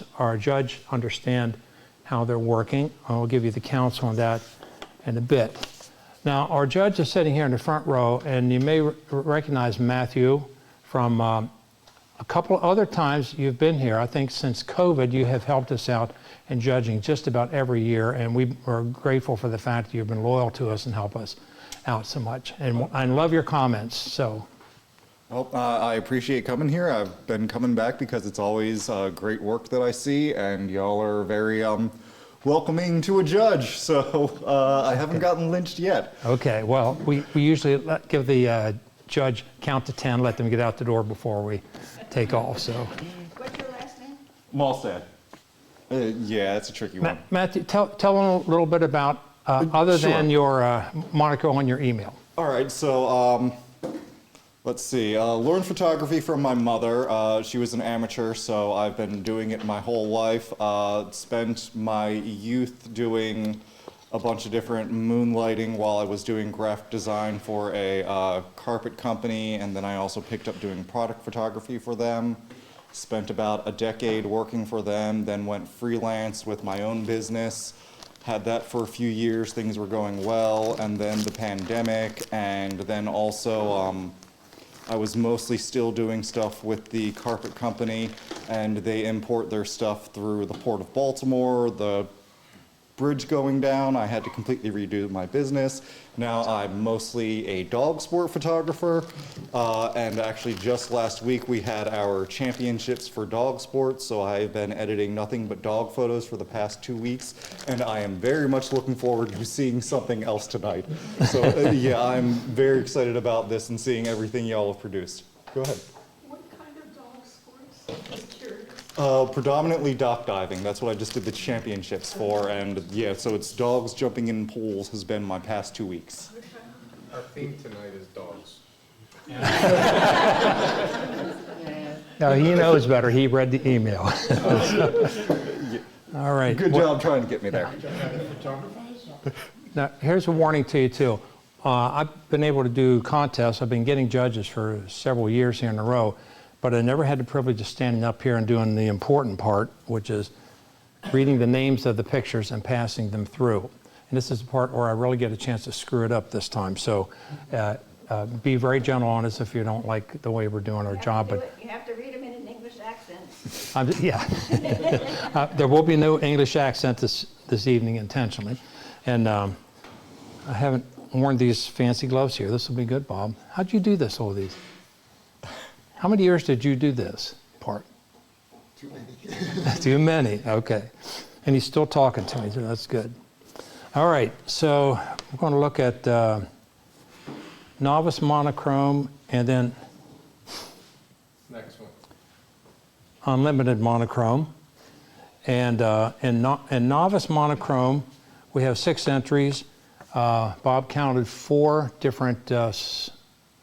helps our judge understand how they're working. I'll give you the counsel on that in a bit. Now, our judge is sitting here in the front row, and you may recognize Matthew from a couple of other times you've been here. I think since COVID, you have helped us out in judging just about every year, and we are grateful for the fact that you've been loyal to us and help us out so much. And I love your comments, so. Well, I appreciate coming here. I've been coming back because it's always great work that I see, and y'all are very welcoming to a judge, so I haven't gotten lynched yet. Okay, well, we usually give the judge count to 10, let them get out the door before we take off, so. What's your last name? Malstad. Yeah, it's a tricky one. Matthew, tell them a little bit about, other Sure. than your moniker on your email. All right, so let's see. Learned photography from my mother. She was an amateur, so I've been doing it my whole life. Spent my youth doing a bunch of different moonlighting while I was doing graphic design for a carpet company, and then I also picked up doing product photography for them. Spent about a decade working for them, then went freelance with my own business. Had that for a few years, things were going well, and then the pandemic, and then also I was mostly still doing stuff with the carpet company, and they import their stuff through the Port of Baltimore, the bridge going down. I had to completely redo my business. Now I'm mostly a dog sport photographer, and actually just last week we had our championships for dog sports, so I've been editing nothing but dog photos for the past 2 weeks, and I am very much looking forward to seeing something else tonight. So yeah, I'm very excited about this and seeing everything y'all have produced. Go ahead. What kind of dog sports? I'm curious. Predominantly dock diving. That's what I just did the championships for, and yeah, so it's dogs jumping in pools has been my past 2 weeks. Our theme tonight is dogs. No, he knows better. He read the email. All right. Good job trying to get me there. Now, here's a warning to you, too. I've been able to do contests. I've been getting judges for several years here in a row, but I never had the privilege of standing up here and doing the important part, which is reading the names of the pictures and passing them through. And this is the part where I really get a chance to screw it up this time. So be very gentle on us if you don't like the way we're doing our job. But You have to read them in an English accent. yeah, there will be no English accent this evening intentionally. And I haven't worn these fancy gloves here. This will be good, Bob. How'd you do this, all these? How many years did you do this part? Too many. Too many, okay. And he's still talking to me, so that's good. All right, so we're going to look at novice monochrome and then Next one. unlimited monochrome. And in novice monochrome, we have 6 entries. Bob counted 4 different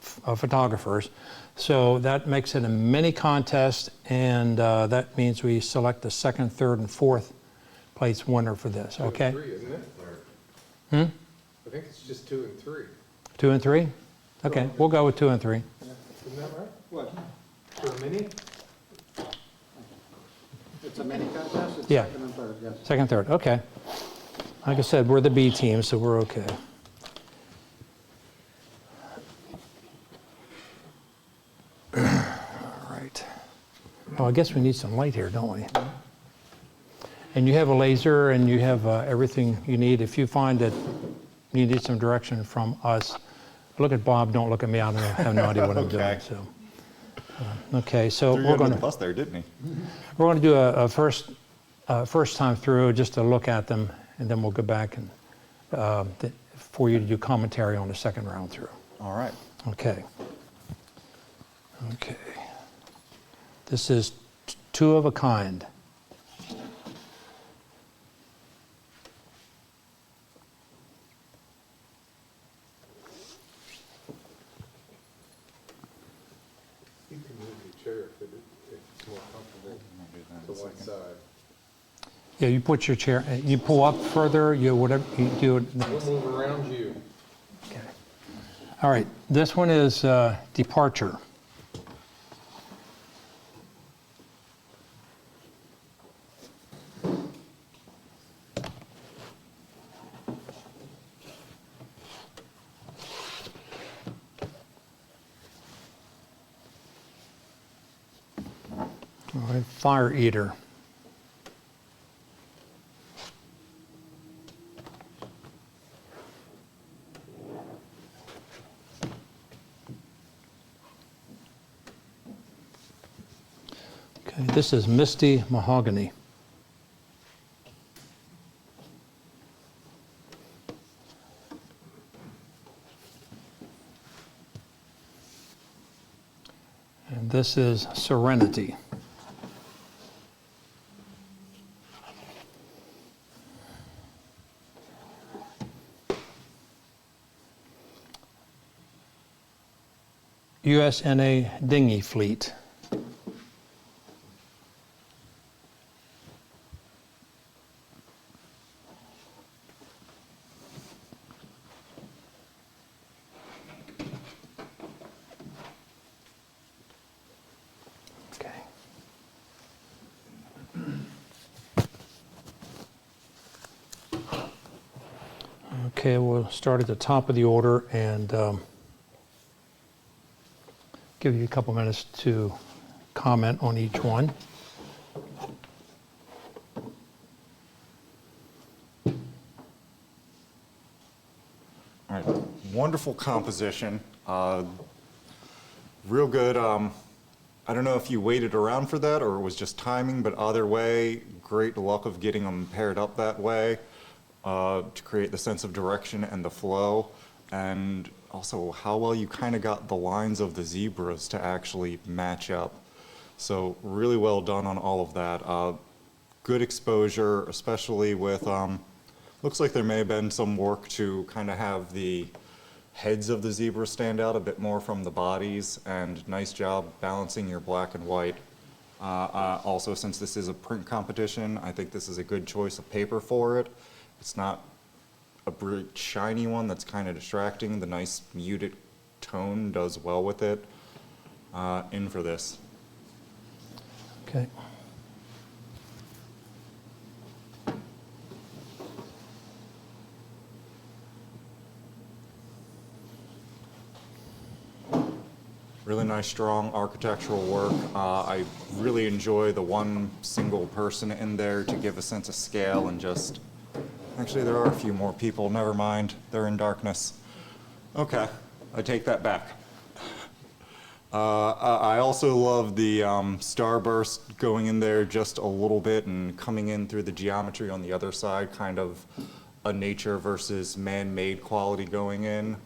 photographers. So that makes it a mini contest, and that means we select the 2nd, 3rd, and 4th place winner for this, okay? 2 and 3, isn't it? I think it's just 2 and 3. 2 and 3? Okay, we'll go with 2 and 3. Yeah. Isn't that right? What? For a mini? It's a mini contest, it's Yeah. 2nd and 3rd, yes. 2nd, 3rd, okay. Like I said, we're the B team, so we're okay. All right. Oh, I guess we need some light here, don't we? And you have a laser and you have everything you need. If you find that you need some direction from us, look at Bob, don't look at me. I have no idea what I'm doing. Okay. So, okay, so Threw you we're under going the to bus there, didn't he? do a first time through just to look at them, and then we'll go back and for you to do commentary on the 2nd round through. All right. Okay. Okay. This is 2 of a kind. You can move your chair if it's more comfortable to one side. Yeah, you put your chair, you pull up further, you whatever, you do it. We'll move around you. Okay. All right, this one is departure. All right, fire eater. Okay, this is misty mahogany. And this is serenity. USNA dinghy fleet. Okay. Okay, we'll start at the top of the order and give you a couple minutes to comment on each one. All right, wonderful composition, real good. I don't know if you waited around for that or it was just timing, but either way, great luck of getting them paired up that way to create the sense of direction and the flow, and also how well you kind of got the lines of the zebras to actually match up. So really well done on all of that. Good exposure, especially with, looks like there may have been some work to kind of have the heads of the zebra stand out a bit more from the bodies, and nice job balancing your black and white. Also, since this is a print competition, I think this is a good choice of paper for it. It's not a bright, shiny one that's kind of distracting. The nice muted tone does well with it. In for this. Okay. Really nice, strong architectural work. I really enjoy the one single person in there to give a sense of scale and just... Actually, there are a few more people. Never mind. They're in darkness. Okay, I take that back. I also love the starburst going in there just a little bit and coming in through the geometry on the other side, kind of a nature versus man-made quality going in.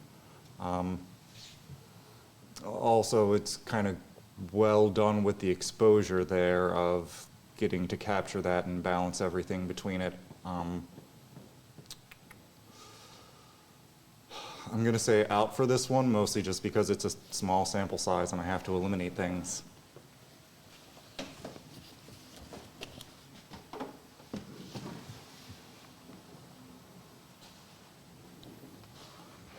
Also, it's kind of well done with the exposure there of getting to capture that and balance everything between it. I'm going to say out for this one, mostly just because it's a small sample size and I have to eliminate things.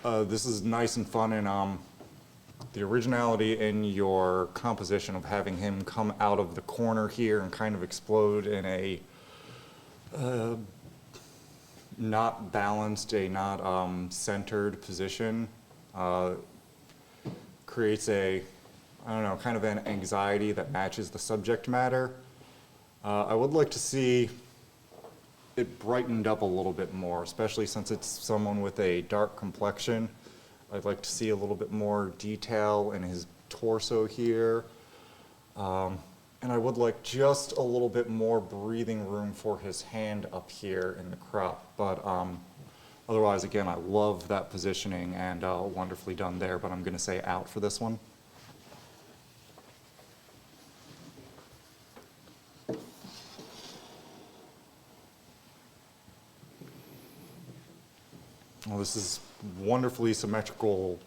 This is nice and fun, and the originality in your composition of having him come out of the corner here and kind of explode in a not balanced, a not centered position creates a, I don't know, kind of an anxiety that matches the subject matter. I would like to see it brightened up a little bit more, especially since it's someone with a dark complexion. I'd like to see a little bit more detail in his torso here. And I would like just a little bit more breathing room for his hand up here in the crop. But otherwise, again, I love that positioning and wonderfully done there, but I'm going to say out for this one. Well, this is wonderfully symmetrical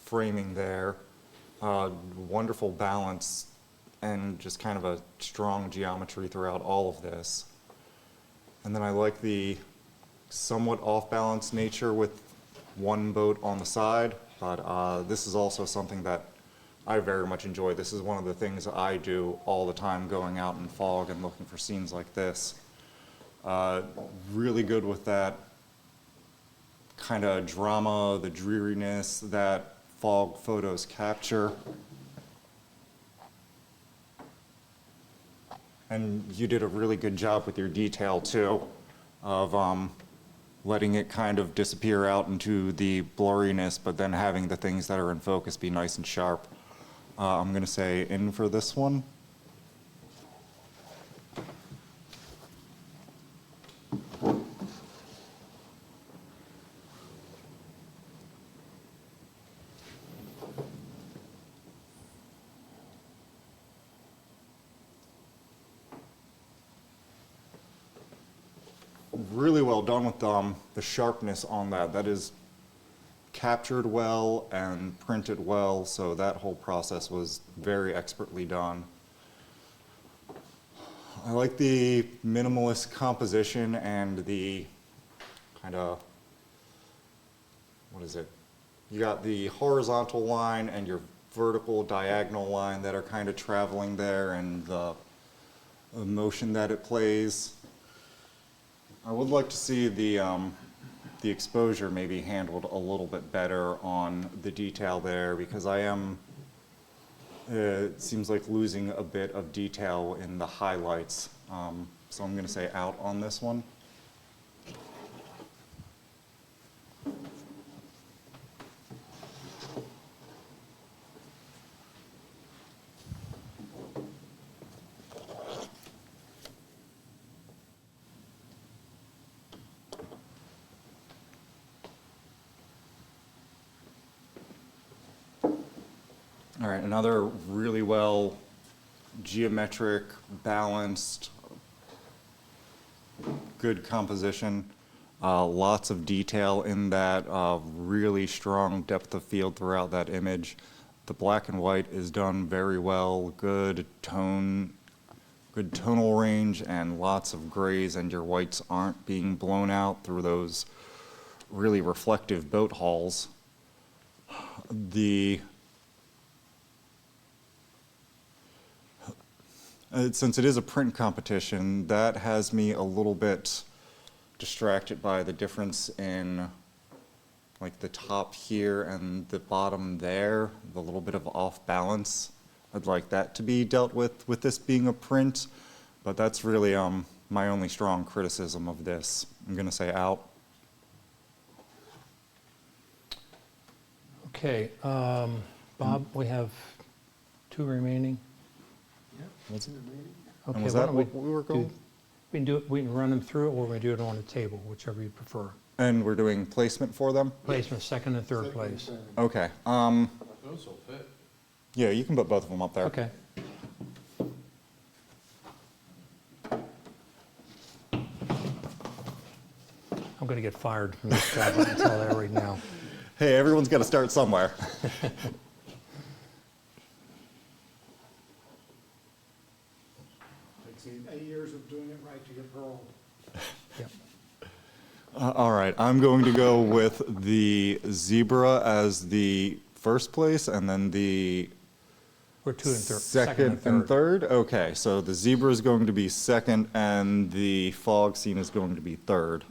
framing there, wonderful balance, and just kind of a strong geometry throughout all of this. And then I like the somewhat off-balance nature with one boat on the side, but this is also something that I very much enjoy. This is one of the things I do all the time, going out in fog and looking for scenes like this. Really good with that kind of drama, the dreariness that fog photos capture. And you did a really good job with your detail too, of letting it kind of disappear out into the blurriness, but then having the things that are in focus be nice and sharp. I'm gonna say in for this one. Really well done with the sharpness on that. That is captured well and printed well, so that whole process was very expertly done. I like the minimalist composition and the kind of, what is it? You got the horizontal line and your vertical diagonal line that are kind of traveling there, and the motion that it plays. I would like to see the exposure maybe handled a little bit better on the detail there, because I am, it seems like losing a bit of detail in the highlights. So I'm going to say out on this one. All right, another really well geometric, balanced, good composition. Lots of detail in that, really strong depth of field throughout that image. The black and white is done very well, good tonal range, and lots of grays, and your whites aren't being blown out through those really reflective boat hulls. Since it is a print competition, that has me a little bit distracted by the difference in like the top here and the bottom there, the little bit of off balance. I'd like that to be dealt with this being a print, but that's really my only strong criticism of this. I'm gonna say out. Okay, Bob, we have 2 remaining. What's it? Okay, And was why that don't what we were going? we can run them through, or we do it on the table, whichever you prefer. And we're doing placement for them? Placement, second and third place. Okay. Those will fit. Yeah, you can put both of them up there. Okay. I'm going to get fired from this job, I can tell that right now. Hey, everyone's got to start somewhere. Takes 8 years of doing it right to get paroled. Yep. All right, I'm going to go with the zebra as the first place, and then the We're 2 and 3rd. second and third. Okay, so the zebra is going to be second, and the fog scene is going to be third.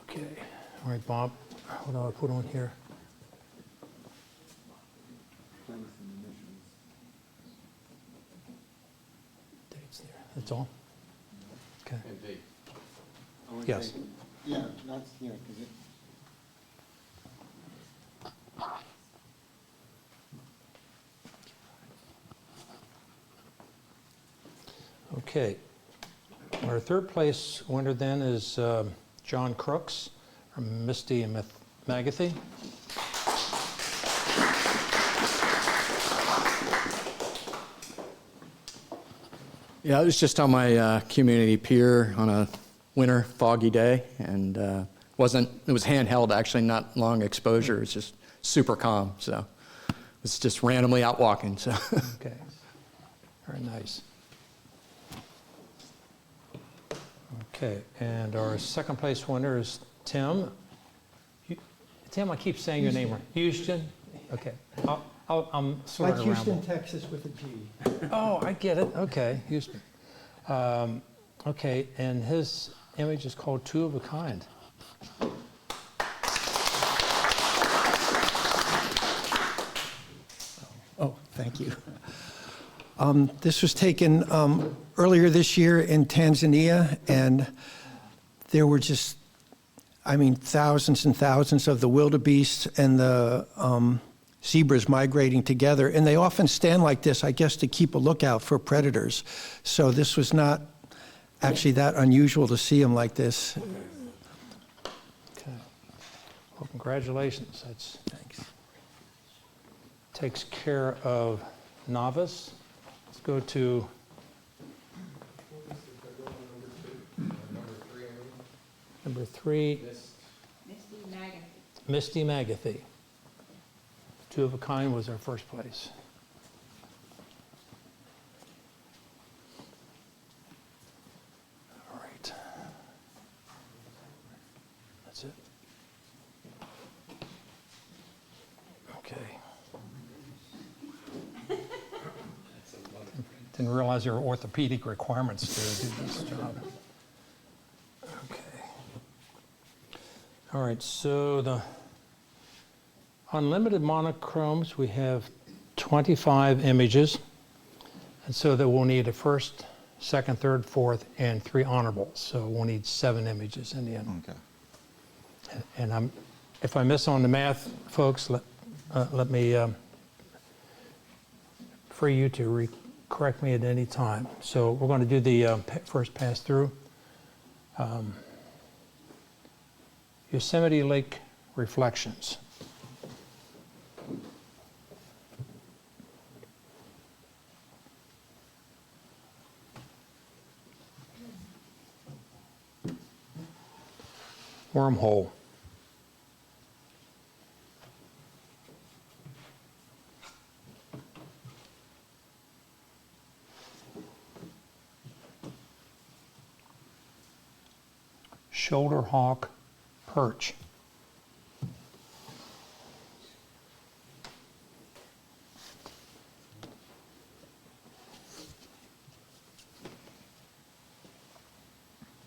Okay, all right, Bob, what do I put on here? Dates there, that's all? Okay, And date. yes. Yeah, that's, yeah, because it, Okay, our third place winner then is John Crooks from Misty and Magathy. Yeah, it was just on my community pier on a winter foggy day, and it was handheld actually, not long exposure. It's just super calm, so it was just randomly out walking. So Okay, very nice. Okay, and our second place winner is Tim. Tim, I keep saying your name right. Houston? Okay, I'm sort Like of Houston, ramble. Texas with a G. Oh, I get it, okay, Houston. Okay, and his image is called Two of a Kind. Oh, thank you. This was taken earlier this year in Tanzania, and there were just, thousands and thousands of the wildebeests and the zebras migrating together. And they often stand like this, I guess, to keep a lookout for predators. So this was not actually that unusual to see them like this. Okay. Well, congratulations. That's Thanks. takes care of novice. Let's go to number 3, Misty Maggie. Misty Magathy. Two of a kind was our first place. All right. That's it. Okay. Didn't realize there were orthopedic requirements to do this job. Okay. All right, so the unlimited monochromes, we have 25 images. And so that we'll need a first, second, third, fourth, and 3 honorables. So we'll need 7 images in the end. Okay. And if I miss on the math, folks, let me free you to correct me at any time. So we're going to do the first pass through. Yosemite Lake reflections. Wormhole. Shoulder hawk perch.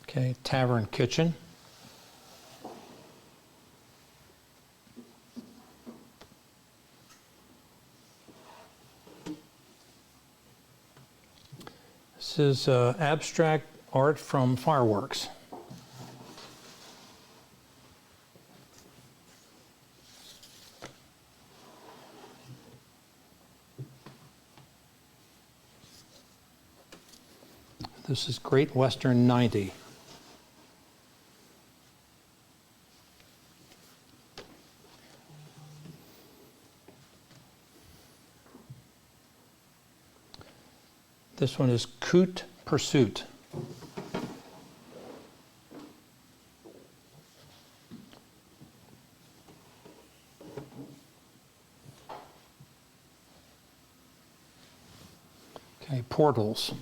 Okay, tavern kitchen. This is abstract art from fireworks. This is Great Western 90. This one is Coot Pursuit. Okay, portals.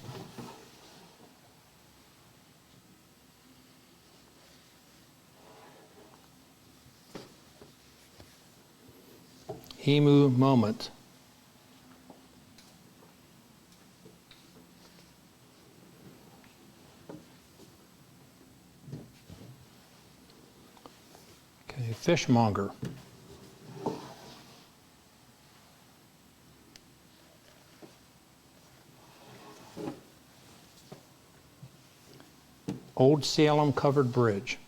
Emu moment. Okay, fishmonger. Old Salem covered bridge.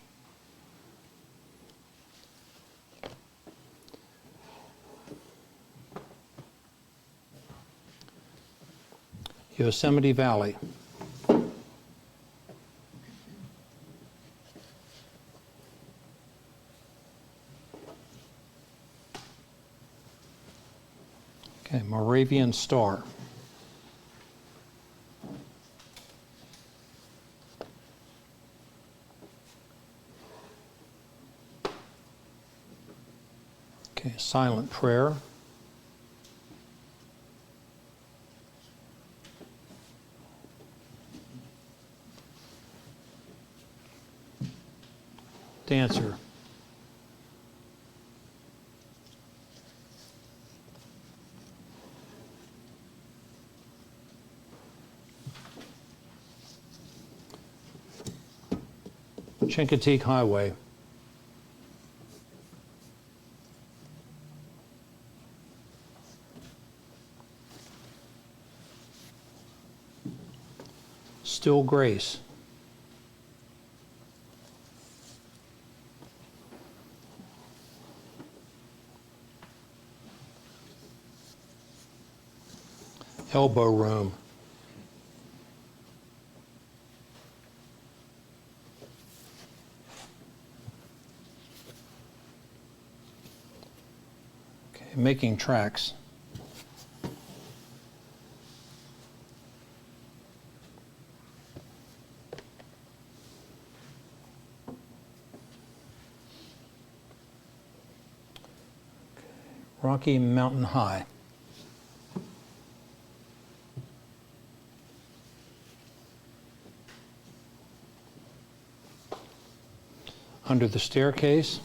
Yosemite Valley. Okay, Moravian Star. Okay, Silent Prayer. Dancer. Chincoteague Highway. Still Grace. Elbow Room. Okay, Making Tracks. Rocky Mountain High. Under the Staircase.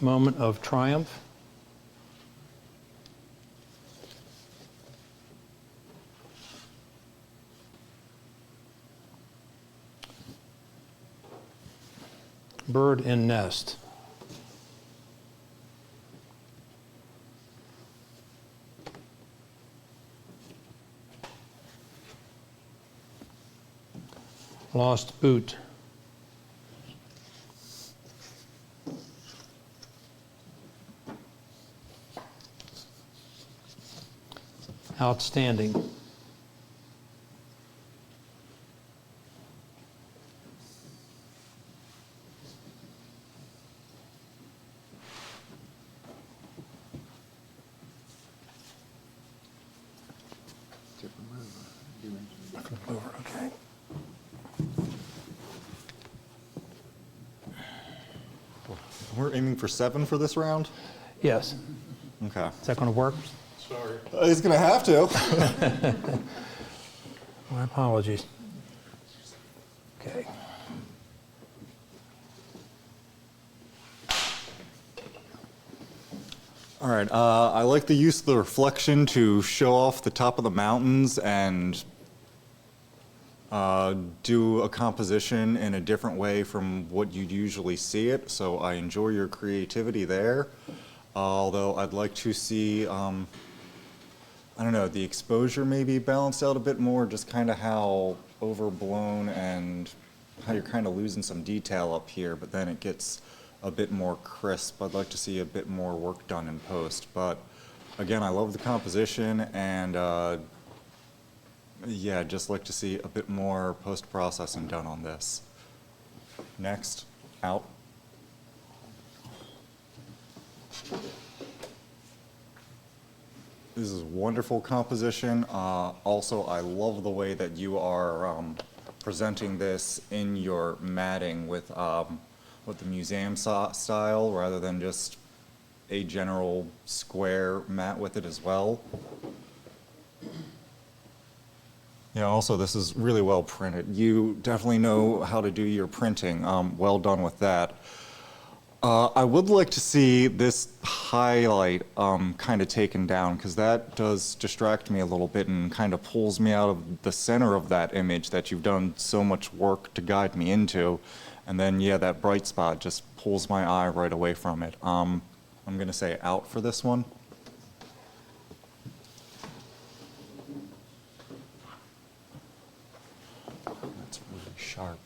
Moment of Triumph. Bird in Nest. Lost Boot. Outstanding. Flip over, okay. We're aiming for 7 for this round? Yes. Okay. Is that going to work? Sorry. He's gonna have to. My apologies. Okay. All right, I like the use of the reflection to show off the top of the mountains and do a composition in a different way from what you'd usually see it, so I enjoy your creativity there. Although I'd like to see, I don't know, the exposure maybe balanced out a bit more, just kind of how overblown and how you're kind of losing some detail up here, but then it gets a bit more crisp. I'd like to see a bit more work done in post, but again, I love the composition and yeah, just like to see a bit more post-processing done on this. Next, out. This is wonderful composition. Also, I love the way that you are presenting this in your matting with the museum style rather than just a general square mat with it as well. Yeah, also this is really well printed. You definitely know how to do your printing. Well done with that. I would like to see this highlight kind of taken down because that does distract me a little bit and kind of pulls me out of the center of that image that you've done so much work to guide me into. And then, yeah, that bright spot just pulls my eye right away from it. I'm going to say out for this one. That's really sharp.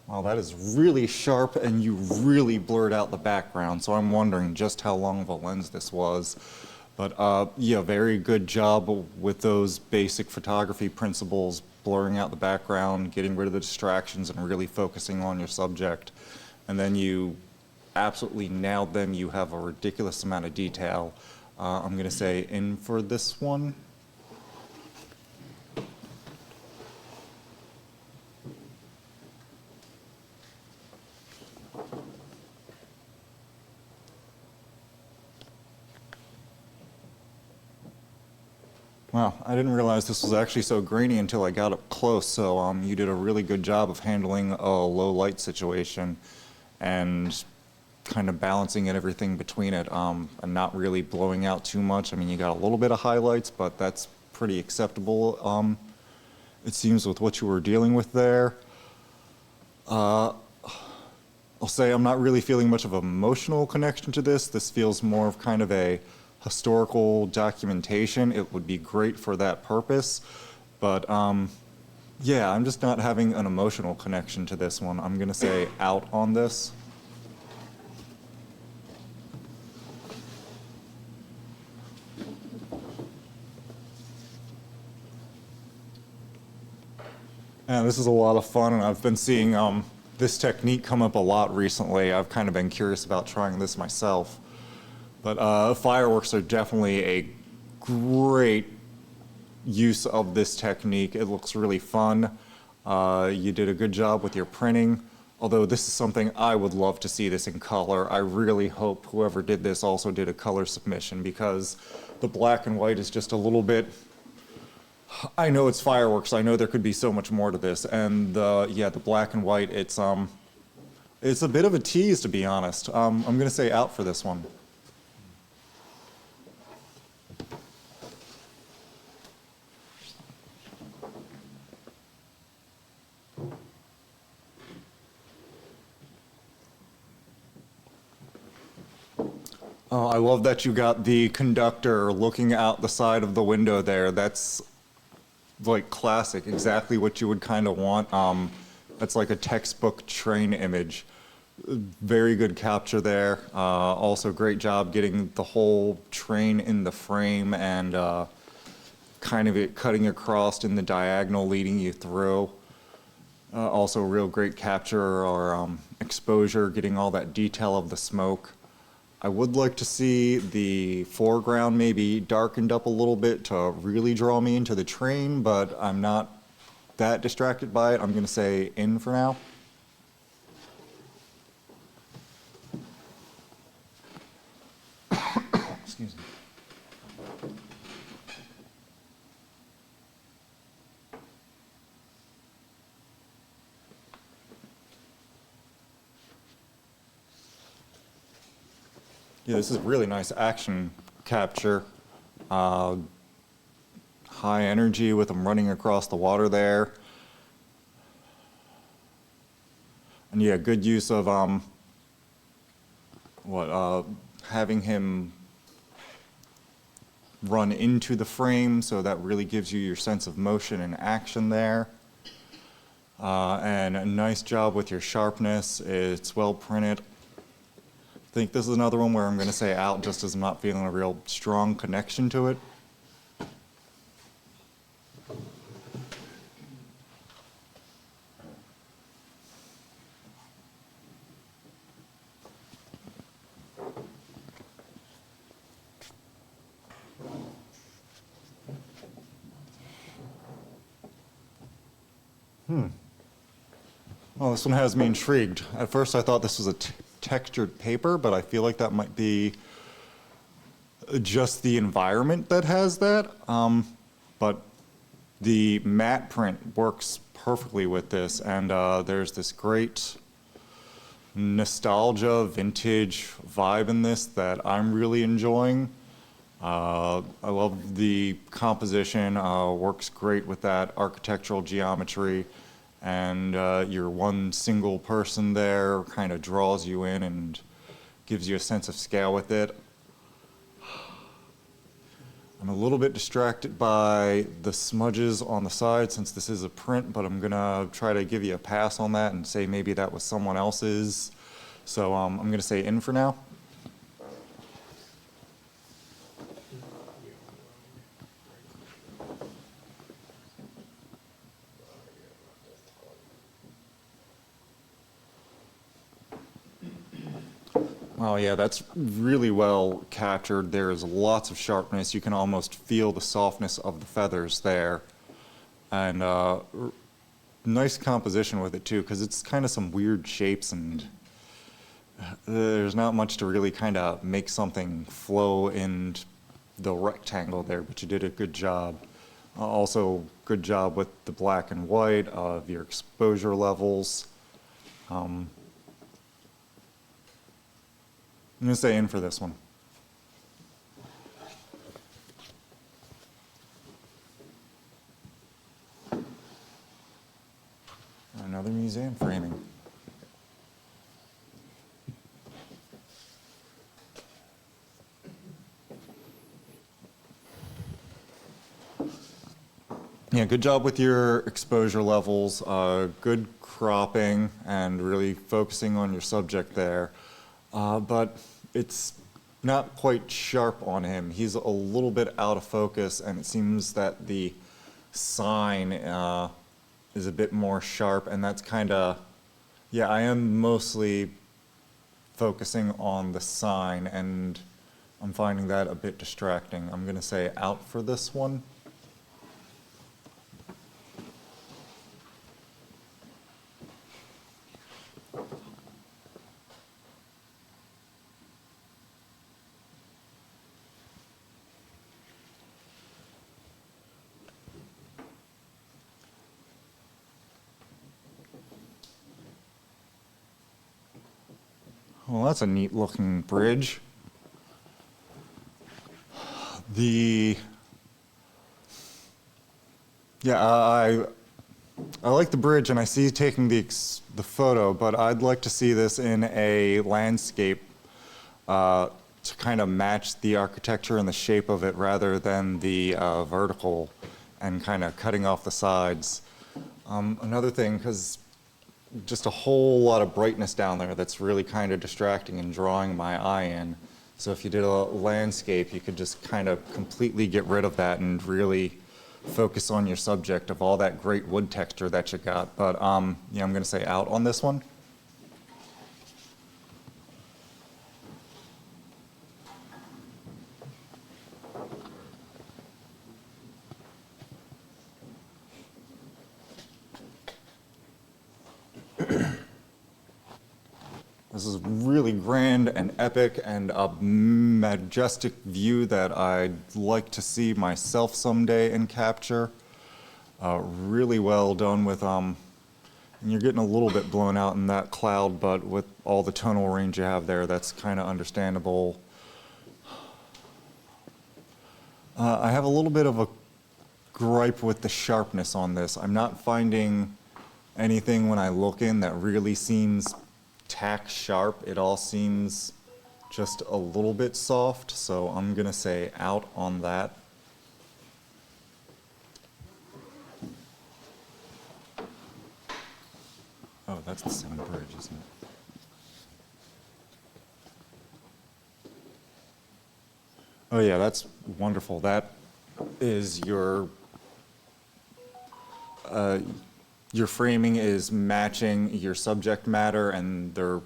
Wow, that is really sharp, and you really blurred out the background, so I'm wondering just how long of a lens this was. But yeah, very good job with those basic photography principles, blurring out the background, getting rid of the distractions, and really focusing on your subject. And then you absolutely nailed them. You have a ridiculous amount of detail. I'm going to say in for this one. Wow, I didn't realize this was actually so grainy until I got up close, so you did a really good job of handling a low light situation and kind of balancing it, everything between it, and not really blowing out too much. I mean, you got a little bit of highlights, but that's pretty acceptable, it seems, with what you were dealing with there. I'll say I'm not really feeling much of an emotional connection to this. This feels more of kind of a historical documentation. It would be great for that purpose, but yeah, I'm just not having an emotional connection to this one. I'm gonna say out on this. Yeah, this is a lot of fun, and I've been seeing this technique come up a lot recently. I've kind of been curious about trying this myself. But fireworks are definitely a great use of this technique. It looks really fun. You did a good job with your printing, although this is something I would love to see this in color. I really hope whoever did this also did a color submission, because the black and white is just a little bit, I know it's fireworks, I know there could be so much more to this, and yeah, the black and white, it's a bit of a tease, to be honest. I'm gonna say out for this one. Oh, I love that you got the conductor looking out the side of the window there. That's like classic, exactly what you would kind of want. That's like a textbook train image. Very good capture there. Also great job getting the whole train in the frame and kind of it cutting across in the diagonal leading you through. Also real great capture or exposure, getting all that detail of the smoke. I would like to see the foreground maybe darkened up a little bit to really draw me into the train, but I'm not that distracted by it. I'm going to say in for now. Excuse me. Yeah, this is really nice action capture. High energy with them running across the water there. And yeah, good use of having him run into the frame, so that really gives you your sense of motion and action there. And a nice job with your sharpness. It's well printed. I think this is another one where I'm going to say out just as I'm not feeling a real strong connection to it. Well, this one has me intrigued. At first I thought this was a textured paper, but I feel like that might be just the environment that has that. But the matte print works perfectly with this, and there's this great nostalgia, vintage vibe in this that I'm really enjoying. I love the composition, works great with that architectural geometry. And your one single person there kind of draws you in and gives you a sense of scale with it. I'm a little bit distracted by the smudges on the side since this is a print, but I'm gonna try to give you a pass on that and say maybe that was someone else's. So I'm gonna say in for now. Oh yeah, that's really well captured. There's lots of sharpness. You can almost feel the softness of the feathers there. And nice composition with it too, because it's kind of some weird shapes and there's not much to really kind of make something flow in the rectangle there, but you did a good job. Also, good job with the black and white of your exposure levels. I'm going to say in for this one. Another museum framing. Yeah, good job with your exposure levels, good cropping, and really focusing on your subject there. But it's not quite sharp on him. He's a little bit out of focus, and it seems that the sign is a bit more sharp, and that's kind of, yeah, I am mostly focusing on the sign, and I'm finding that a bit distracting. I'm going to say out for this one. Well, that's a neat looking bridge. I like the bridge, and I see you taking the photo, but I'd like to see this in a landscape to kind of match the architecture and the shape of it rather than the vertical and kind of cutting off the sides. Another thing, because just a whole lot of brightness down there that's really kind of distracting and drawing my eye in. So if you did a landscape, you could just kind of completely get rid of that and really focus on your subject of all that great wood texture that you got. But yeah, I'm going to say out on this one. This is really grand and epic and a majestic view that I'd like to see myself someday and capture. Really well done with, and you're getting a little bit blown out in that cloud, but with all the tonal range you have there, that's kind of understandable. I have a little bit of a gripe with the sharpness on this. I'm not finding anything when I look in that really seems tack sharp. It all seems just a little bit soft, so I'm gonna say out on that. Oh, that's the Seven Bridge, isn't it? Oh yeah, that's wonderful. That is your framing is matching your subject matter, and they're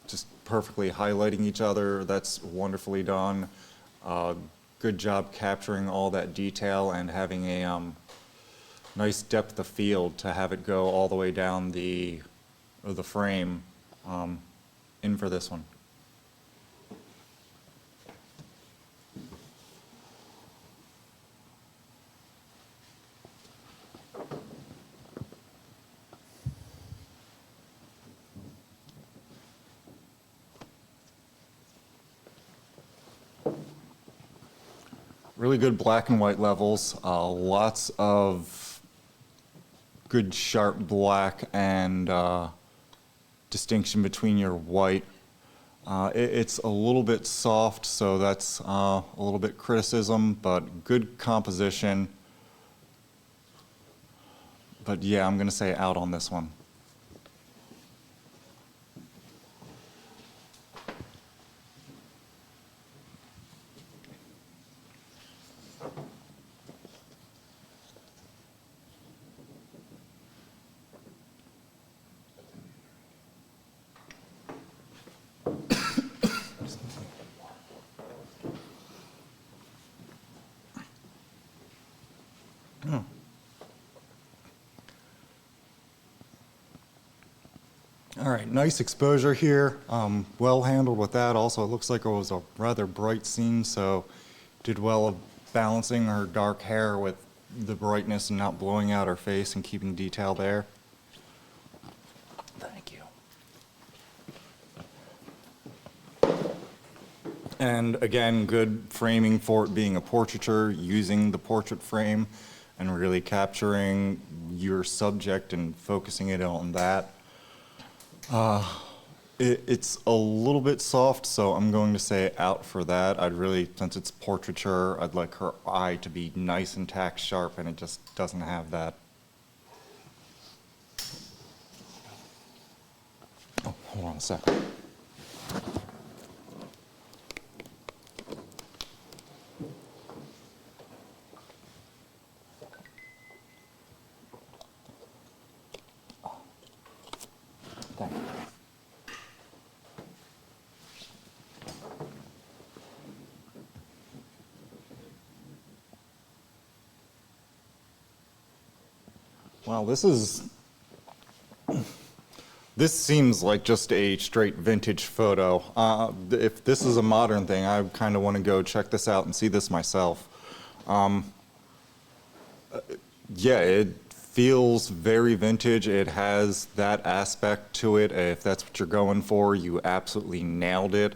just perfectly highlighting each other. That's wonderfully done. Good job capturing all that detail and having a nice depth of field to have it go all the way down the frame in for this one. Really good black and white levels, lots of good sharp black and distinction between your white. It's a little bit soft, so that's a little bit criticism, but good composition. But yeah, I'm going to say out on this one. All right, nice exposure here. Well handled with that. Also, it looks like it was a rather bright scene, so did well of balancing her dark hair with the brightness and not blowing out her face and keeping detail there. Thank you. And again, good framing for it being a portraiture, using the portrait frame and really capturing your subject and focusing it on that. It's a little bit soft, so I'm going to say out for that. I'd really, since it's portraiture, I'd like her eye to be nice and tack sharp, and it just doesn't have that. Oh, hold on a second. Thank you. Wow, this seems like just a straight vintage photo. If this is a modern thing, I kind of want to go check this out and see this myself. Yeah, it feels very vintage. It has that aspect to it. If that's what you're going for, you absolutely nailed it.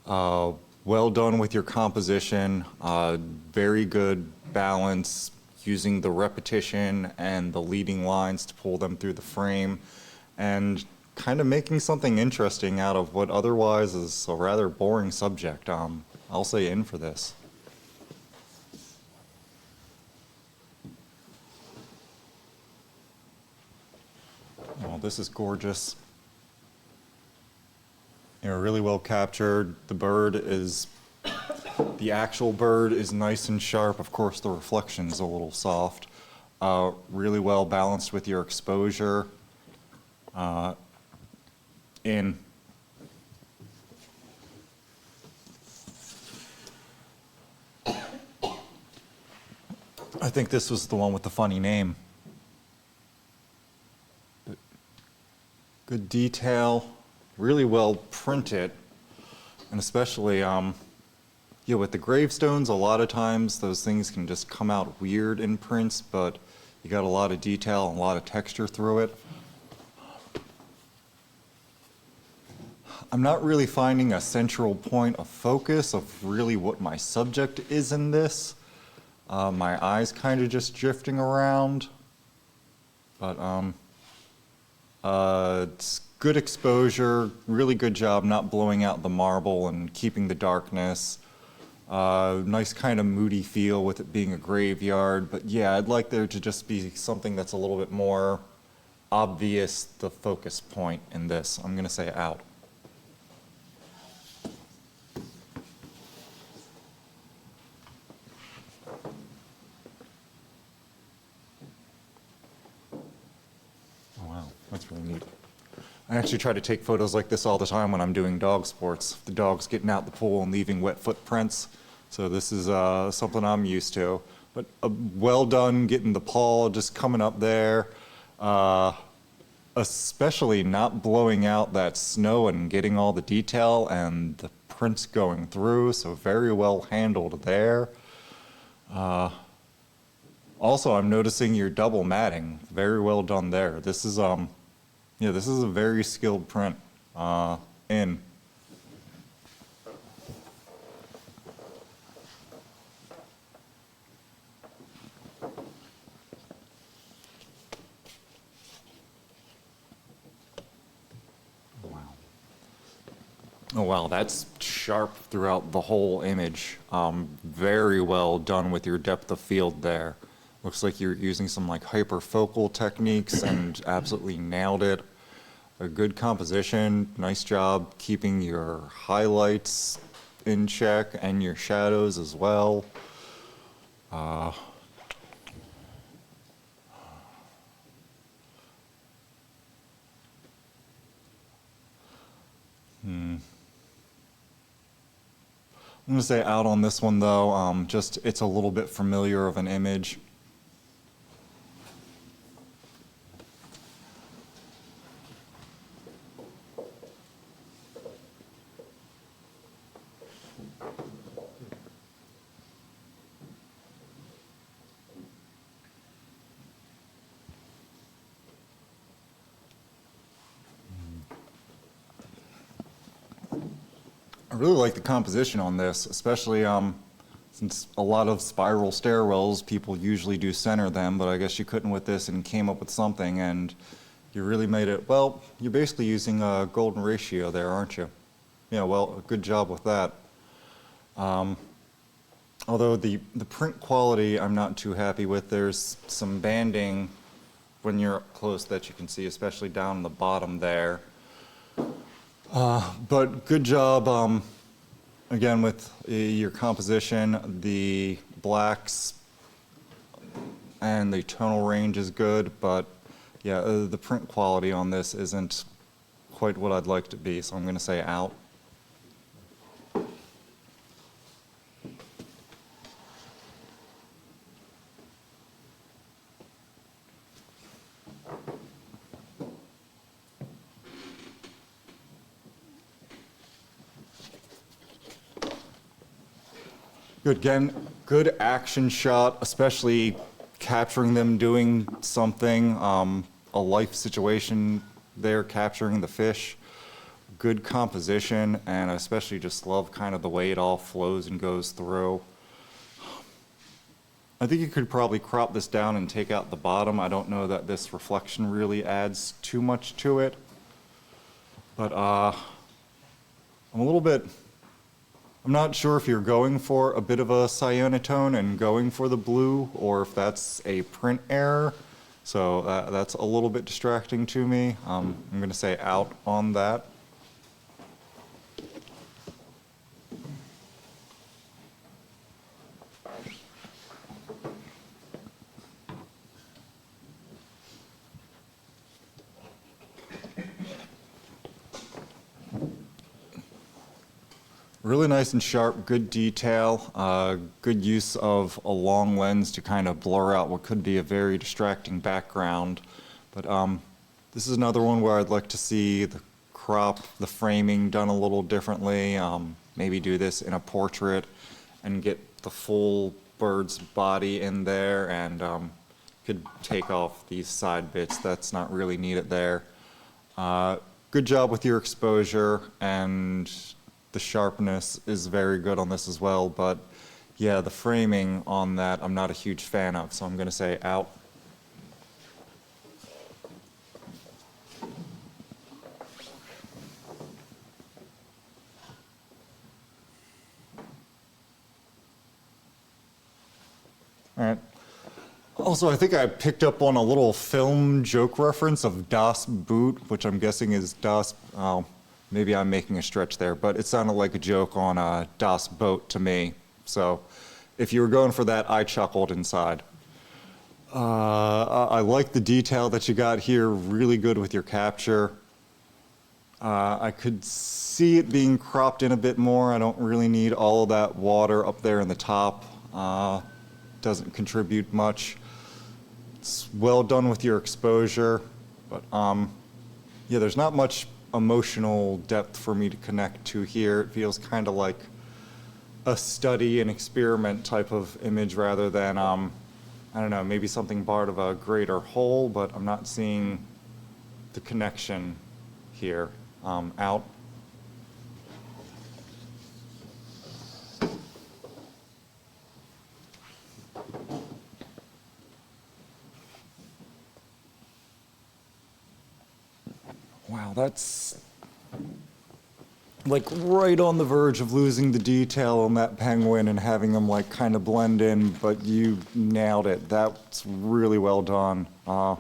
Well done with your composition. Very good balance, using the repetition and the leading lines to pull them through the frame, and kind of making something interesting out of what otherwise is a rather boring subject. I'll say in for this. Oh, this is gorgeous. Really well captured. The actual bird is nice and sharp. Of course, the reflection's a little soft. Really well balanced with your exposure. In. I think this was the one with the funny name. But good detail, really well printed, and especially with the gravestones, a lot of times those things can just come out weird in prints, but you got a lot of detail and a lot of texture through it. I'm not really finding a central point of focus of really what my subject is in this. My eyes kind of just drifting around, but it's good exposure, really good job not blowing out the marble and keeping the darkness. Nice kind of moody feel with it being a graveyard, but yeah, I'd like there to just be something that's a little bit more obvious, the focus point in this. I'm gonna say out. Oh wow, that's really neat. I actually try to take photos like this all the time when I'm doing dog sports. The dog's getting out the pool and leaving wet footprints. So this is something I'm used to. But well done getting the paw just coming up there. Especially not blowing out that snow and getting all the detail and the prints going through. So very well handled there. Also, I'm noticing your double matting. Very well done there. This is this is a very skilled print in. Wow. Oh wow, that's sharp throughout the whole image. Very well done with your depth of field there. Looks like you're using some like hyperfocal techniques and absolutely nailed it. A good composition, nice job keeping your highlights in check and your shadows as well. I'm gonna say out on this one though, just it's a little bit familiar of an image. I really like the composition on this, especially since a lot of spiral stairwells, people usually do center them, but I guess you couldn't with this and came up with something. And You really made it, well, you're basically using a golden ratio there, aren't you? Yeah, well, good job with that. Although the print quality I'm not too happy with. There's some banding when you're up close that you can see, especially down the bottom there. But good job, again, with your composition. The blacks and the tonal range is good, but yeah, the print quality on this isn't quite what I'd like to be, so I'm going to say out. Good, again, good action shot, especially capturing them doing something, a life situation there, capturing the fish. Good composition, and I especially just love kind of the way it all flows and goes through. I think you could probably crop this down and take out the bottom. I don't know that this reflection really adds too much to it. But I'm not sure if you're going for a bit of a cyanotone and going for the blue, or if that's a print error. So that's a little bit distracting to me. I'm going to say out on that. Really nice and sharp, good detail, good use of a long lens to kind of blur out what could be a very distracting background. But this is another one where I'd like to see the crop, the framing done a little differently. Maybe do this in a portrait and get the full bird's body in there, and could take off these side bits. That's not really needed there. Good job with your exposure, and the sharpness is very good on this as well, but yeah, the framing on that I'm not a huge fan of, so I'm going to say out. All right. Also, I think I picked up on a little film joke reference of Das Boot, which I'm guessing is Das. Maybe I'm making a stretch there, but it sounded like a joke on Das Boat to me. So if you were going for that, I chuckled inside. I like the detail that you got here, really good with your capture. I could see it being cropped in a bit more. I don't really need all of that water up there in the top. Doesn't contribute much. It's well done with your exposure, but yeah, there's not much emotional depth for me to connect to here. It feels kind of like a study and experiment type of image rather than, I don't know, maybe something part of a greater whole, but I'm not seeing the connection here. Out. Wow, that's like right on the verge of losing the detail on that penguin and having them like kind of blend in, but you nailed it. That's really well done. I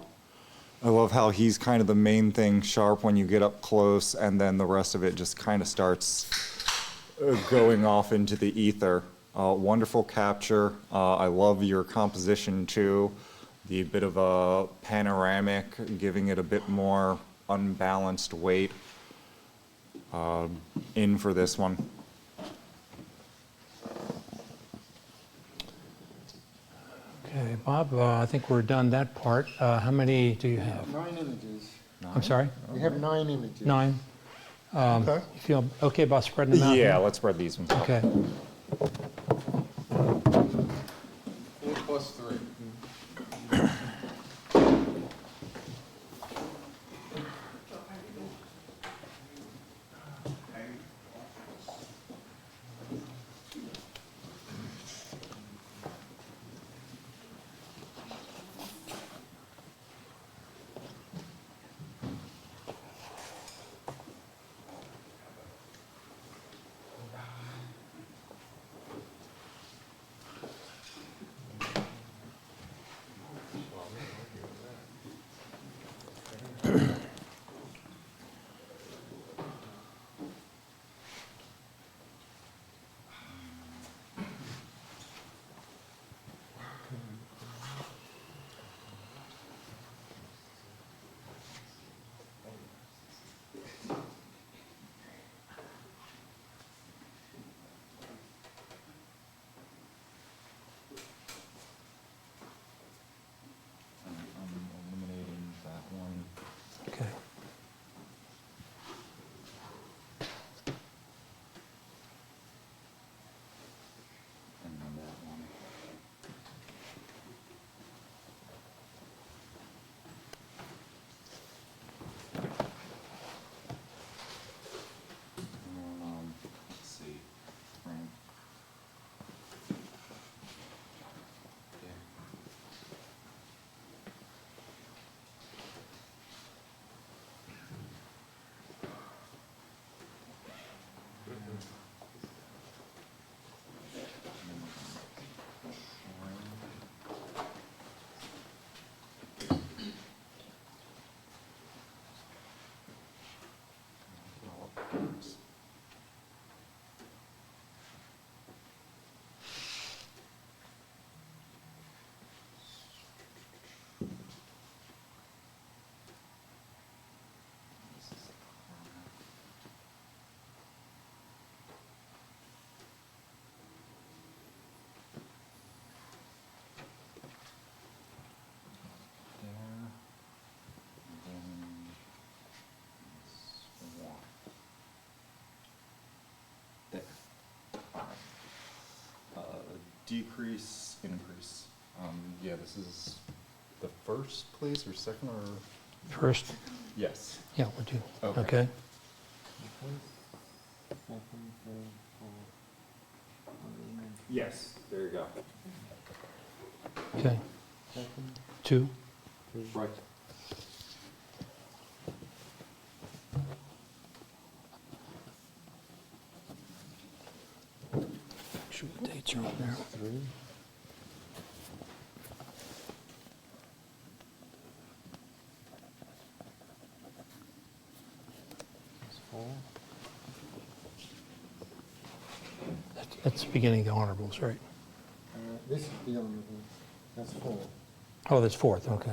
love how he's kind of the main thing sharp when you get up close, and then the rest of it just kind of starts going off into the ether. Wonderful capture. I love your composition too. The bit of a panoramic, giving it a bit more unbalanced weight in for this one. Okay, Bob, I think we're done that part. How many do you have? 9 images. I'm sorry? We have 9 images. 9? Okay. You feel okay about spreading them out? Yeah, let's spread these ones out. Okay. 4 plus 3. decrease, increase. Yeah, this is the first place or second or? First? Yes. Yeah, would you? Okay. Okay. Yes, there you go. Okay. 2. Right. Make sure the dates are on there. That's the beginning of the honorables, right? This is the honorable, that's 4. Oh, that's 4th, okay.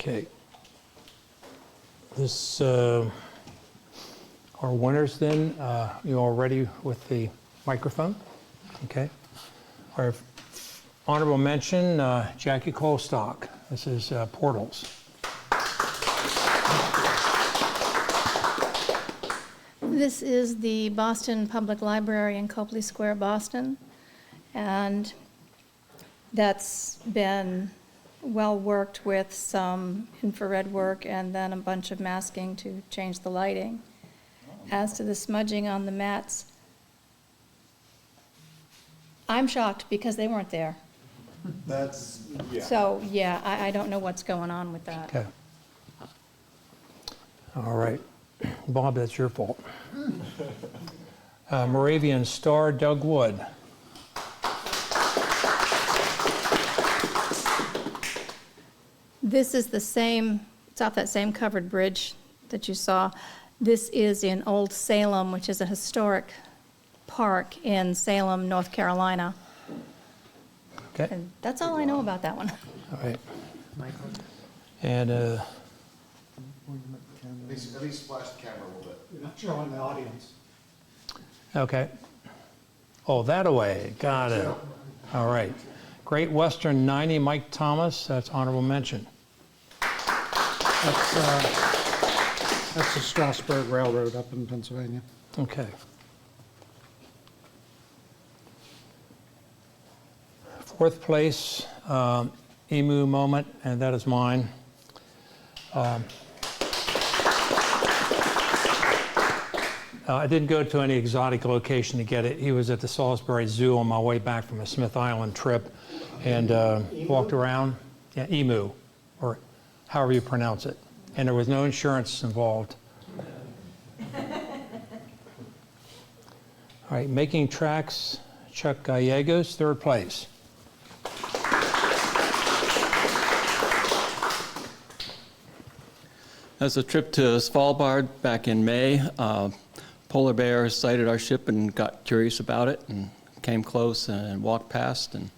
Okay. This, our winners then, you all ready with the microphone? Okay. Our honorable mention, Jackie Colstock. This is Portals. This is the Boston Public Library in Copley Square, Boston, and that's been well worked with some infrared work and then a bunch of masking to change the lighting. As to the smudging on the mats, I'm shocked because they weren't there. That's, yeah. So, yeah, I don't know what's going on with that. Okay. All right. Bob, that's your fault. Moravian Star, Doug Wood. This is the same, it's off that same covered bridge that you saw. This is in Old Salem, which is a historic park in Salem, North Carolina. Okay. And that's all I know about that one. All right. And At least flash the camera a little bit. You're not showing the audience. okay. Oh, that away. Got it. All right. Great Western 90, Mike Thomas. That's honorable mention. That's the Strasburg Railroad up in Pennsylvania. Okay. Fourth place, Emu Moment, and that is mine. I didn't go to any exotic location to get it. He was at the Salisbury Zoo on my way back from a Smith Island trip and walked around. Yeah, Emu, or however you pronounce it. And there was no insurance involved. All right, Making Tracks, Chuck Gallegos, third place. As a trip to Svalbard back in May, polar bear sighted our ship and got curious about it and came close and walked past, and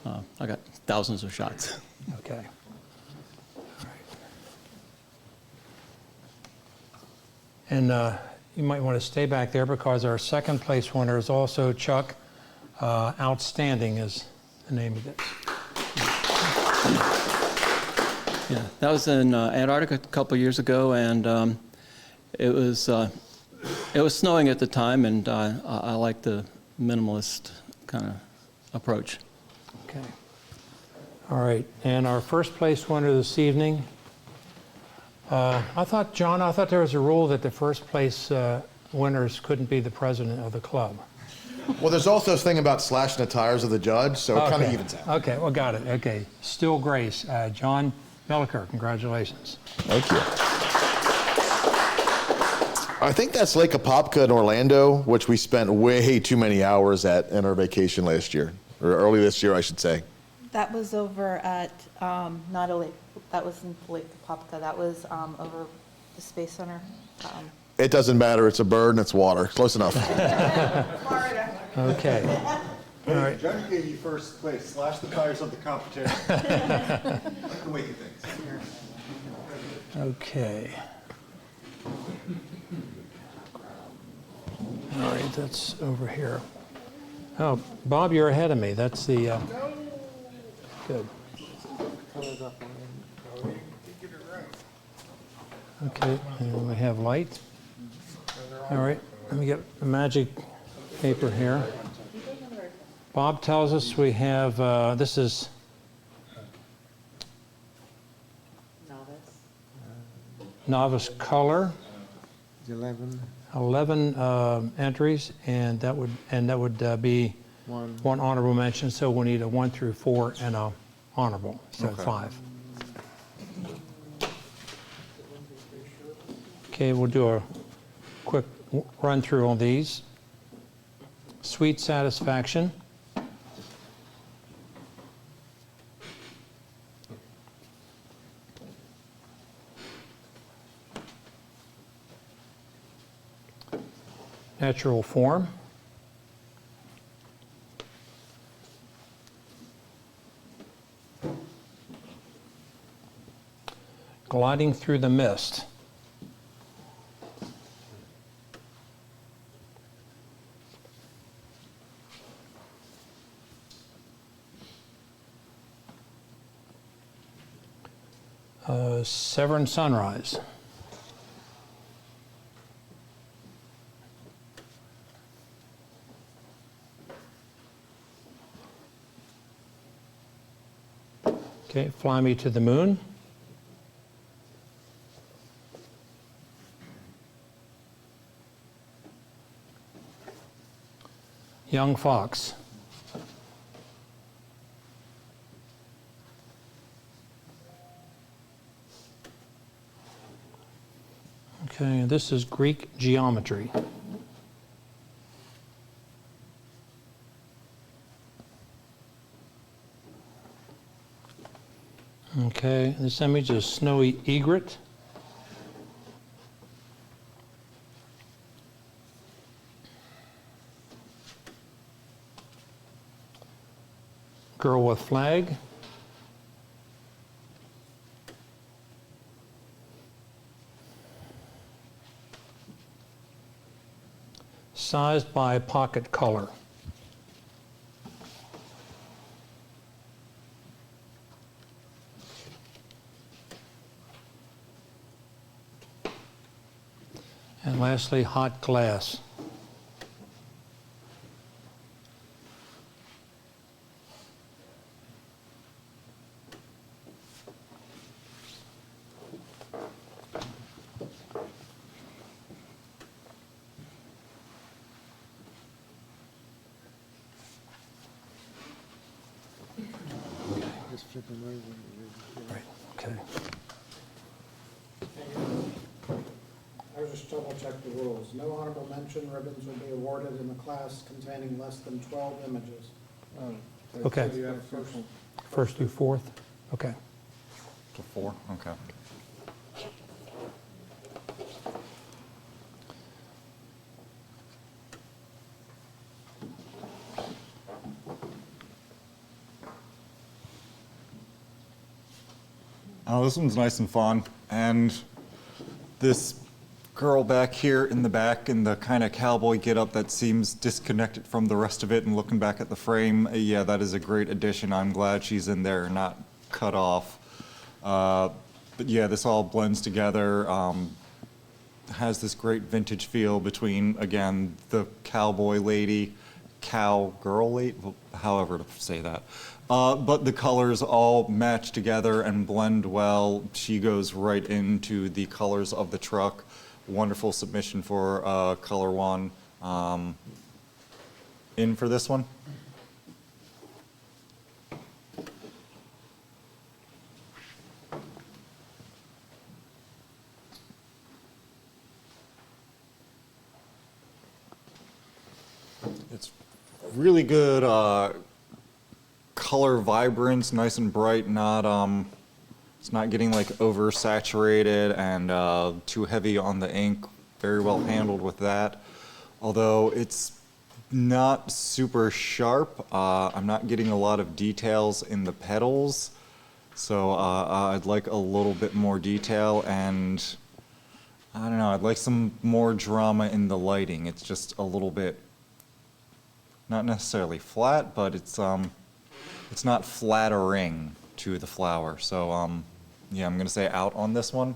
I got thousands of shots. Okay. All right. And you might want to stay back there because our second place winner is also Chuck. Outstanding is the name of it. Yeah, that was in Antarctica a couple years ago, and it was snowing at the time, and I like the minimalist kind of approach. Okay. All right. And our first place winner this evening, I thought there was a rule that the first place winners couldn't be the president of the club. Well, there's also this thing about slashing the tires of the judge, so it kind of Okay. evens out. Okay, well, got it. Okay. Still Grace, John Melliker, congratulations. Thank you. I think that's Lake Apopka in Orlando, which we spent way too many hours at in our vacation last year, or early this year, I should say. That was over at, not a lake, that was in Lake Apopka, that was over the Space Center. It doesn't matter. It's a bird and it's water. Close enough. Okay. All right. Judge gave you first place. Slash the tires of the competition. Like the way he thinks. Okay. All right, that's over here. Oh, Bob, you're ahead of me. That's the, good. Okay, and we have light. All right, let me get the magic paper here. Bob tells us we have, this is novice color. 11 entries, and that would be one honorable mention. So we need a 1 through 4 and a honorable, so Okay. 5. Okay, we'll do a quick run through on these. Sweet Satisfaction. Natural Form. Gliding Through the Mist. Severn Sunrise. Okay, Fly Me to the Moon. Young Fox. Okay, this is Greek Geometry. Okay, this image is Snowy Egret. Girl with Flag. Sized by Pocket Color. And lastly, Hot Glass. Right, okay. I was just double check the rules. No honorable mention ribbons will be awarded in a class containing less than 12 images. Okay. So you have first. First through fourth? Okay. To 4? Okay. Oh, this one's nice and fun. And this girl back here in the back in the kind of cowboy getup that seems disconnected from the rest of it and looking back at the frame, yeah, that is a great addition. I'm glad she's in there, not cut off. But yeah, this all blends together. Has this great vintage feel between, again, the cowboy lady, cowgirl lady, however to say that. But the colors all match together and blend well. She goes right into the colors of the truck. Wonderful submission for color one. In for this one? It's really good color vibrance, nice and bright, not it's not getting like oversaturated and too heavy on the ink. very well handled with that. Although it's not super sharp, I'm not getting a lot of details in the petals. So I'd like a little bit more detail, and I don't know, I'd like some more drama in the lighting. It's just a little bit, not necessarily flat, but it's not flattering to the flower. So yeah, I'm gonna say out on this one.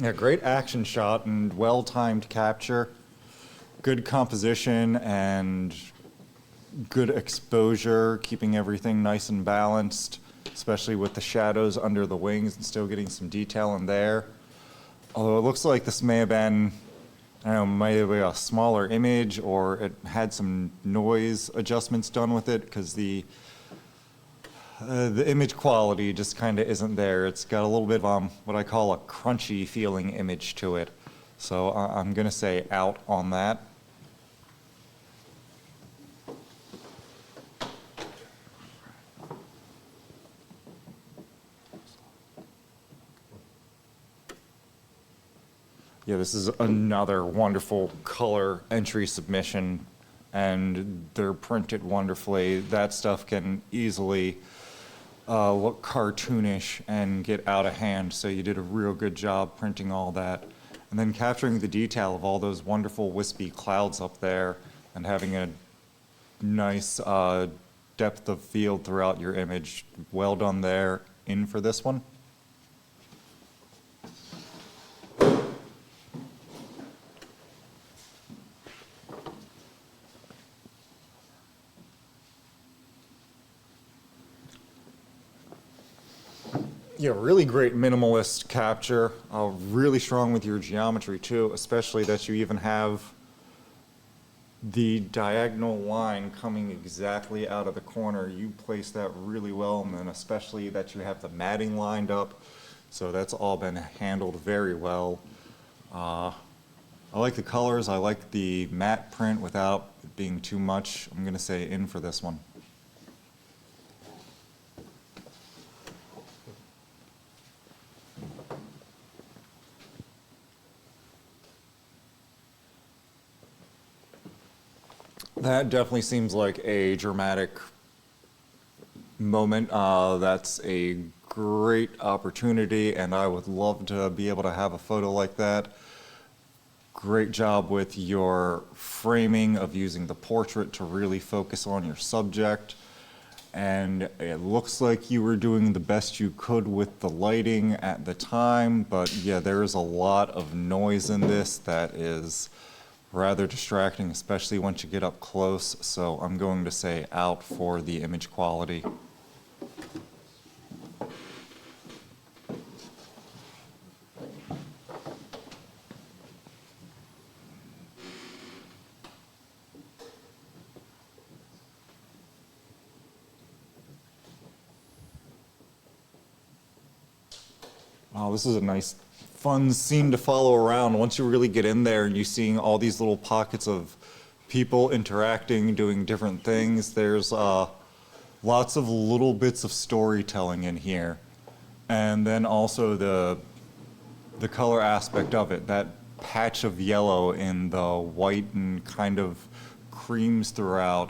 Yeah, great action shot and well-timed capture. Good composition and good exposure, keeping everything nice and balanced, especially with the shadows under the wings and still getting some detail in there. Although it looks like this may have been, I don't know, maybe a smaller image, or it had some noise adjustments done with it, because the image quality just kind of isn't there. It's got a little bit of what I call a crunchy feeling image to it. So I'm going to say out on that. Yeah, this is another wonderful color entry submission, and they're printed wonderfully. That stuff can easily look cartoonish and get out of hand, so you did a real good job printing all that. And then capturing the detail of all those wonderful wispy clouds up there and having a nice depth of field throughout your image. Well done there. In for this one. Yeah, really great minimalist capture. Really strong with your geometry too, especially that you even have the diagonal line coming exactly out of the corner. You place that really well, and then especially that you have the matting lined up. So that's all been handled very well. I like the colors. I like the matte print without it being too much. I'm going to say in for this one. That definitely seems like a dramatic moment. That's a great opportunity, and I would love to be able to have a photo like that. Great job with your framing of using the portrait to really focus on your subject. And it looks like you were doing the best you could with the lighting at the time, but yeah, there is a lot of noise in this that is rather distracting, especially once you get up close. So I'm going to say out for the image quality. Wow, this is a nice, fun scene to follow around. Once you really get in there and you're seeing all these little pockets of people interacting, doing different things, there's lots of little bits of storytelling in here. And then also the color aspect of it, that patch of yellow in the white and kind of creams throughout.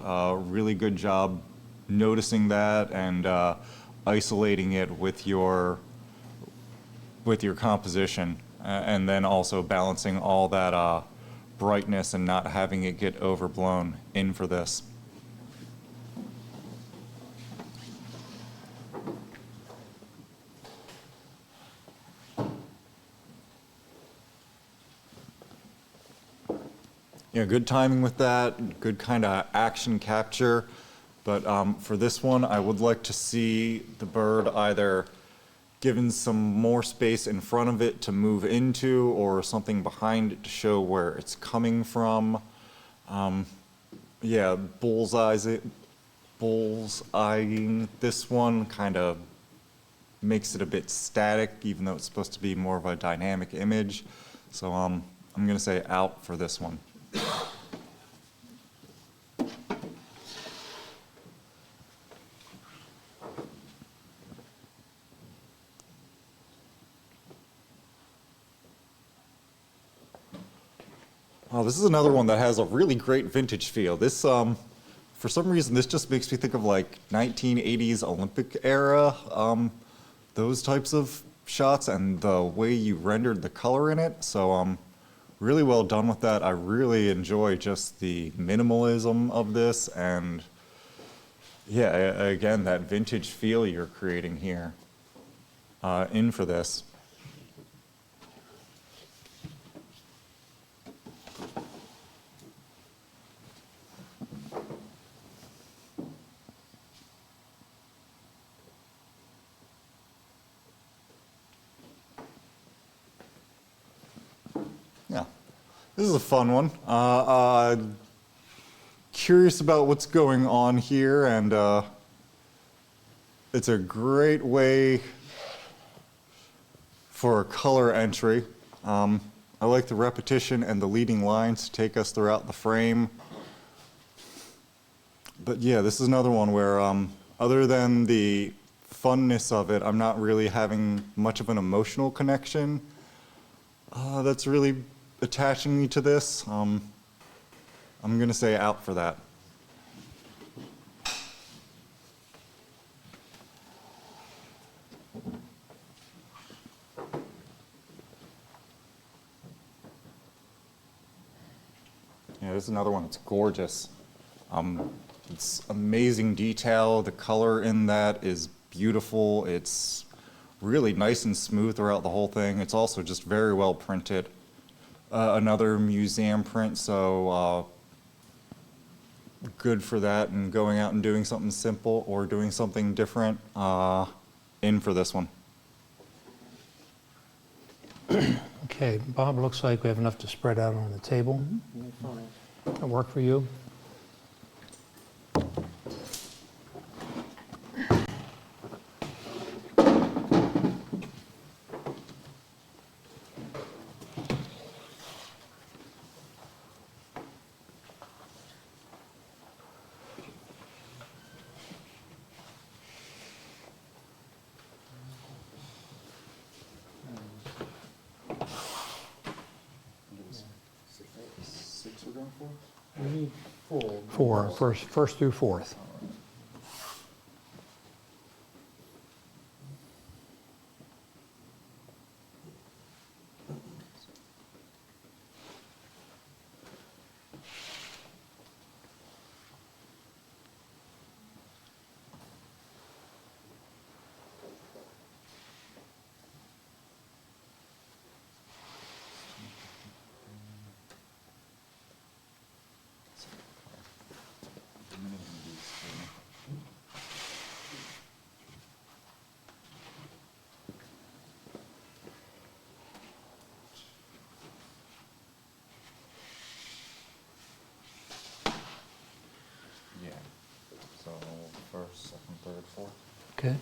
Really good job noticing that and isolating it with your composition, and then also balancing all that brightness and not having it get overblown in for this. Yeah, good timing with that, good kind of action capture, but for this one I would like to see the bird either given some more space in front of it to move into, or something behind it to show where it's coming from. Yeah, bullseyeing this one kind of makes it a bit static, even though it's supposed to be more of a dynamic image. So I'm going to say out for this one. Oh, this is another one that has a really great vintage feel. This, for some reason, this just makes me think of like 1980s Olympic era, those types of shots and the way you rendered the color in it. So really well done with that. I really enjoy just the minimalism of this and yeah, again, that vintage feel you're creating here in for this. Yeah, this is a fun one. Curious about what's going on here, and it's a great way for a color entry. I like the repetition and the leading lines to take us throughout the frame. But yeah, this is another one where, other than the funness of it, I'm not really having much of an emotional connection that's really attaching me to this. I'm going to say out for that. Yeah, this is another one that's gorgeous. It's amazing detail. The color in that is beautiful. It's really nice and smooth throughout the whole thing. It's also just very well printed. Another museum print, so good for that and going out and doing something simple or doing something different. In for this one. Okay, Bob, looks like we have enough to spread out on the table. That work for you? Six we're going for? We need full. Four, first through fourth. Yeah. So first, second, third, fourth. Okay.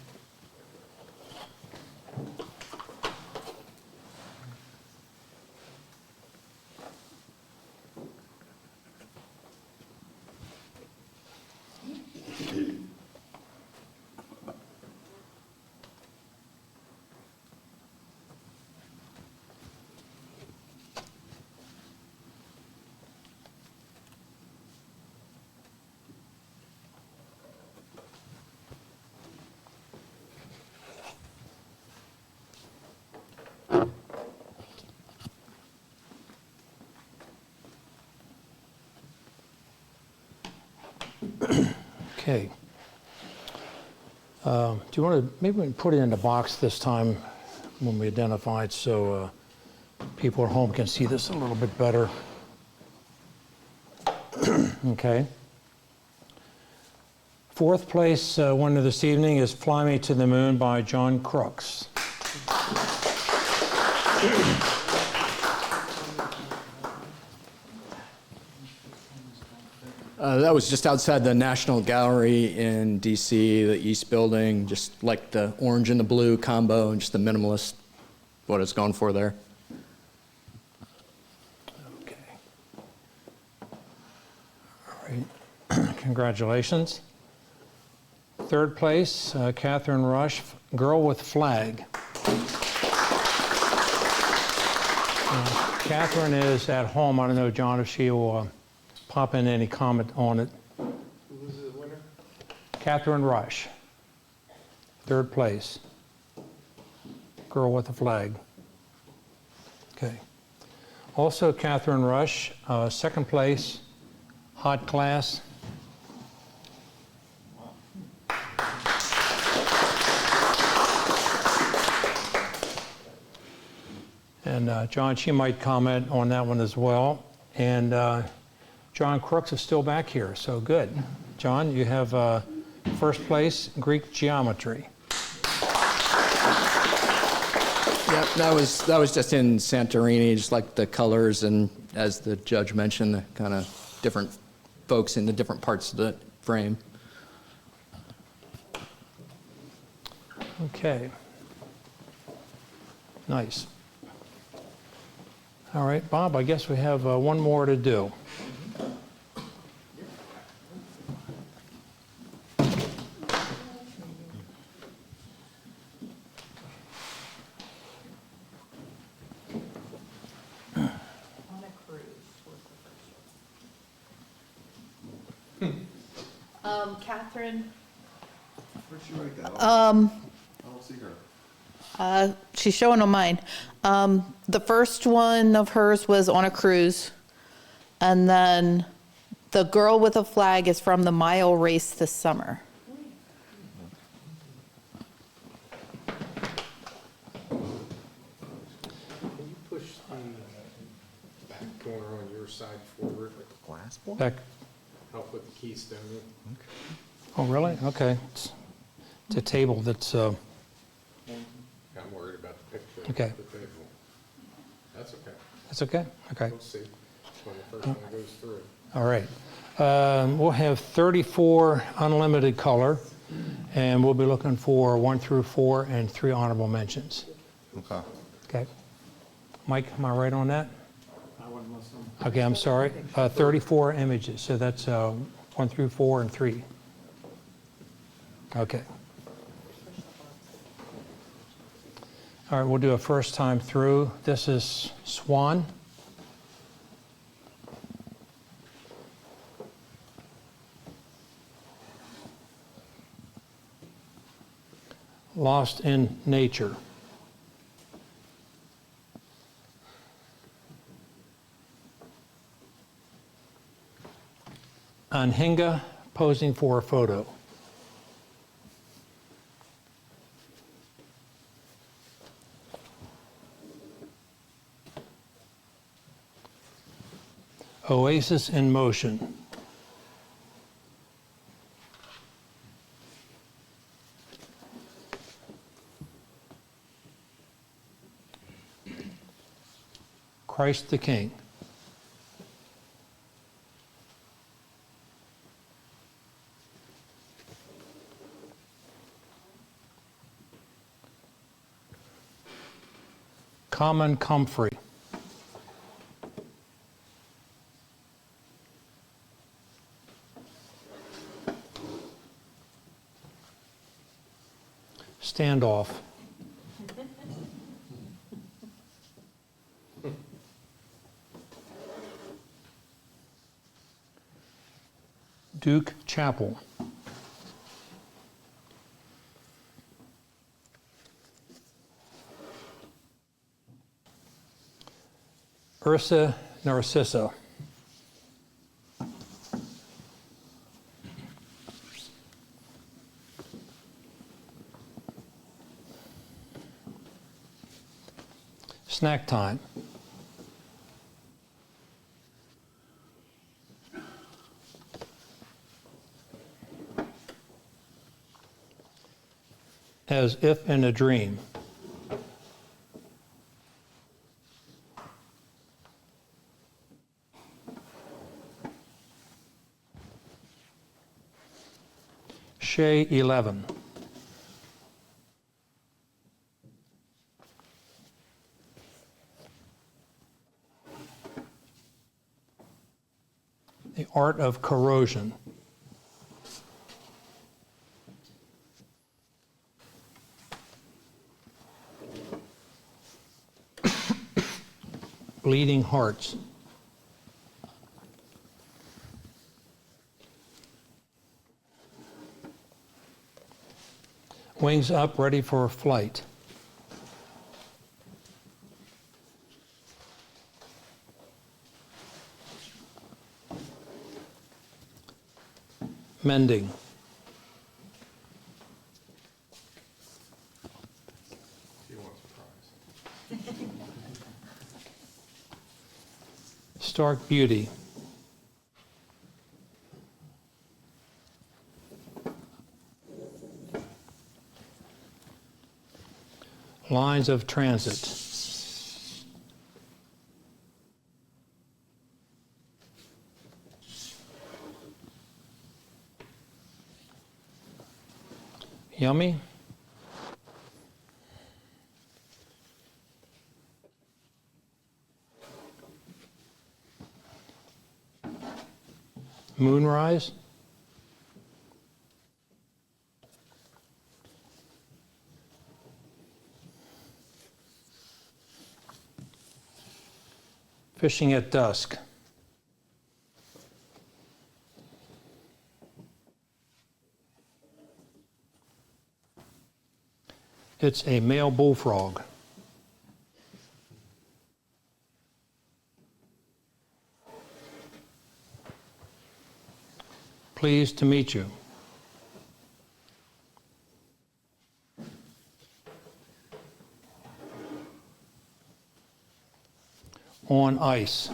Okay. Do you want to, maybe we can put it in the box this time when we identify it so people at home can see this a little bit better. Okay. Fourth place winner this evening is Fly Me to the Moon by John Crooks. That was just outside the National Gallery in DC, the East Building, just like the orange and the blue combo and just the minimalist, what it's going for there. Great. Congratulations. Third place, Catherine Rush, Girl with Flag. Catherine is at home. I don't know, John, if she will pop in any comment on it. Who was the winner? Catherine Rush, third place. Girl with a Flag. Okay. Also, Catherine Rush, second place, Hot Class. And John, she might comment on that one as well. And John Crooks is still back here, so good. John, you have first place, Greek Geometry. Yep, that was just in Santorini, just like the colors and, as the judge mentioned, the kind of different folks in the different parts of the frame. Okay. Nice. All right, Bob, I guess we have one more to do. Catherine, Where'd she write that? I don't see her. she's showing on mine. The first one of hers was on a cruise. And then the Girl with a Flag is from the mile race this summer. Can you push the back corner on your side forward, like Glass board? Back. help with the keystoning? Oh, really? Okay. It's a table that's, I'm worried about the picture Okay. of the table. That's okay. that's okay? Okay. We'll see when the first one goes through. All right. We'll have 34 unlimited color, and we'll be looking for 1 through 4 and 3 honorable mentions. Okay. Okay. Mike, am I right on that? I wouldn't listen. Okay, I'm sorry. 34 images, so that's 1 through 4 and 3. Okay. All right, we'll do a first time through. This is Swan. Lost in Nature. Anhinga posing for a photo. Oasis in Motion. Christ the King. Common Comfrey. Standoff. Duke Chapel. Ursa Narcissa. Snack time. As if in a dream. Shea 11. The art of corrosion. Bleeding hearts. Wings up, ready for flight. Mending. Stark beauty. Lines of transit. Yummy. Moonrise. Fishing at dusk. It's a male bullfrog. Pleased to meet you. On ice.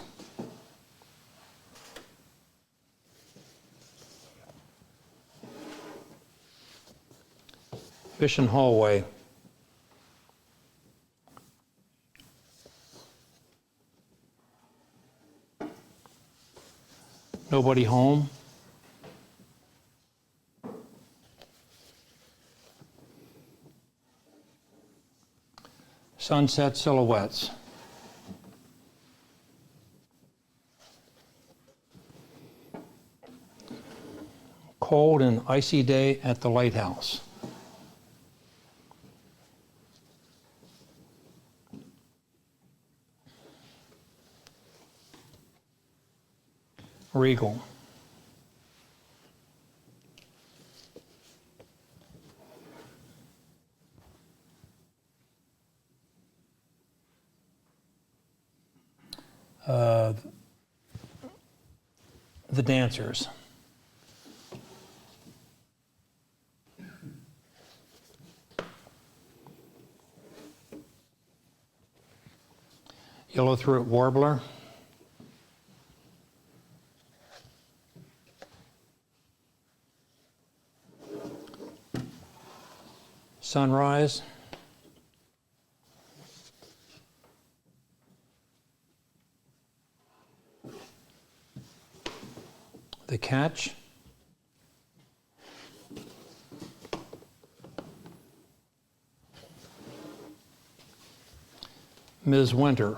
Fishing hallway. Nobody home. Sunset silhouettes. Cold and icy day at the lighthouse. Regal. The dancers. Yellow-throat warbler. Sunrise. The catch. Ms. Winter.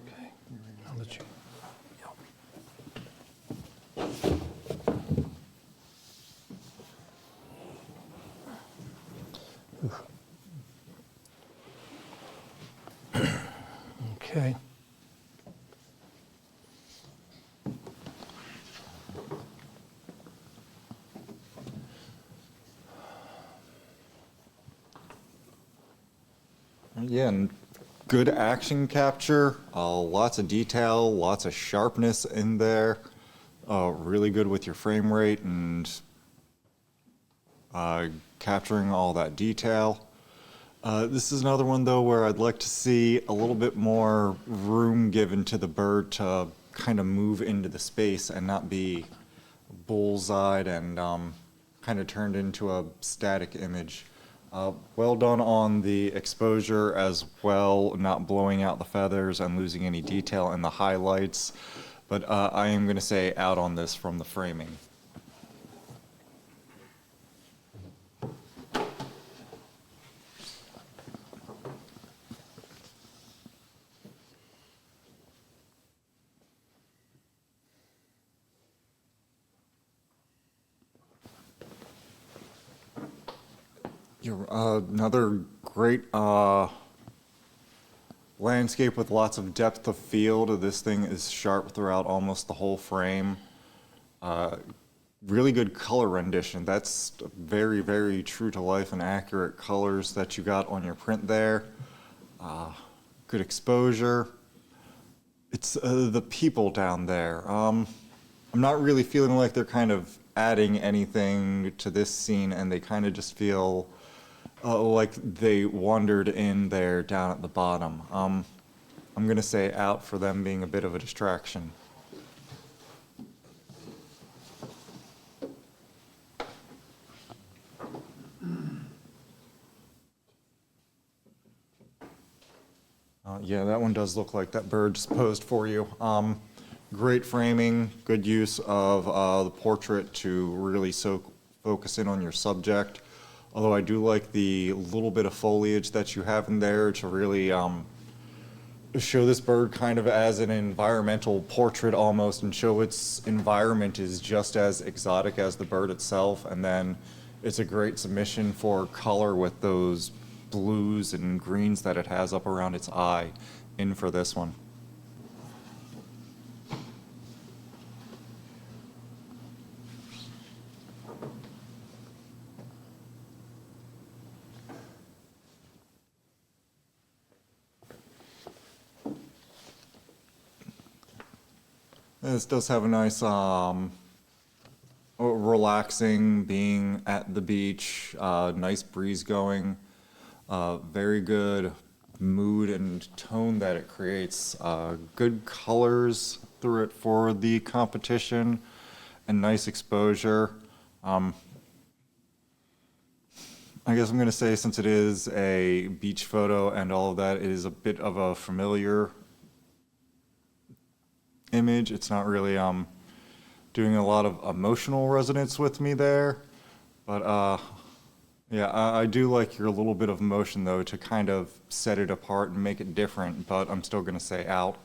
Okay, I'll let you. Okay. Yeah, and good action capture, lots of detail, lots of sharpness in there. Really good with your frame rate and capturing all that detail. This is another one though where I'd like to see a little bit more room given to the bird to kind of move into the space and not be bullseyed and kind of turned into a static image. Well done on the exposure as well, not blowing out the feathers and losing any detail in the highlights. But I am going to say out on this from the framing. Another great landscape with lots of depth of field. This thing is sharp throughout almost the whole frame. Really good color rendition. That's very, very true to life and accurate colors that you got on your print there. Good exposure. It's the people down there. I'm not really feeling like they're kind of adding anything to this scene, and they kind of just feel like they wandered in there down at the bottom. I'm going to say out for them being a bit of a distraction. Yeah, that one does look like that bird just posed for you. Great framing, good use of the portrait to really focus in on your subject. Although I do like the little bit of foliage that you have in there to really show this bird kind of as an environmental portrait almost, and show its environment is just as exotic as the bird itself. And then it's a great submission for color with those blues and greens that it has up around its eye in for this one. This does have a nice relaxing being at the beach, nice breeze going, very good mood and tone that it creates, good colors through it for the competition, and nice exposure. I guess I'm going to say, since it is a beach photo and all of that, it is a bit of a familiar image. It's not really doing a lot of emotional resonance with me there, but yeah, I do like your little bit of emotion though to kind of set it apart and make it different, but I'm still going to say out.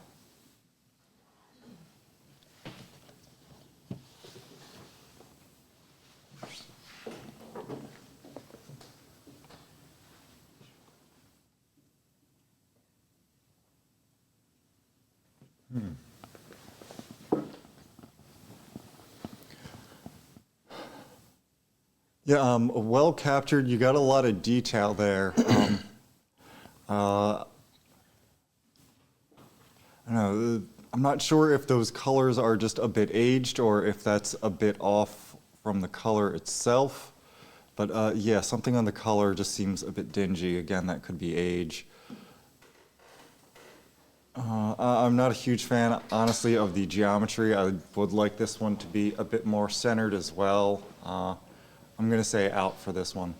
Yeah, well captured. You got a lot of detail there. I don't know. I'm not sure if those colors are just a bit aged or if that's a bit off from the color itself. But yeah, something on the color just seems a bit dingy. Again, that could be age. I'm not a huge fan, honestly, of the geometry. I would like this one to be a bit more centered as well. I'm going to say out for this one.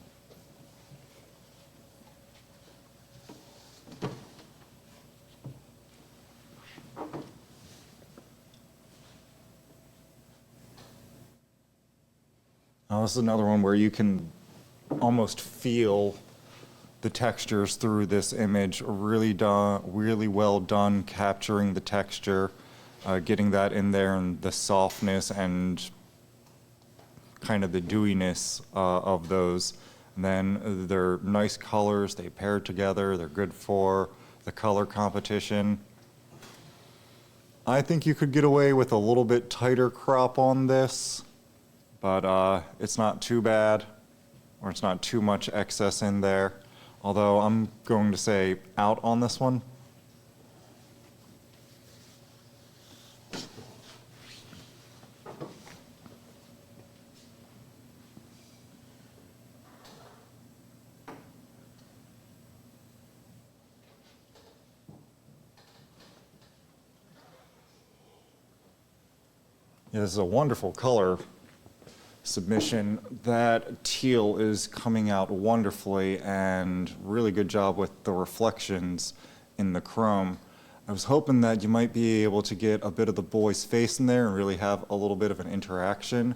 This is another one where you can almost feel the textures through this image. Really well done capturing the texture, getting that in there, and the softness and kind of the dewiness of those. And then they're nice colors, they pair together, they're good for the color competition. I think you could get away with a little bit tighter crop on this, but it's not too bad, or it's not too much excess in there. Although I'm going to say out on this one. Yeah, this is a wonderful color submission. That teal is coming out wonderfully, and really good job with the reflections in the chrome. I was hoping that you might be able to get a bit of the boy's face in there and really have a little bit of an interaction.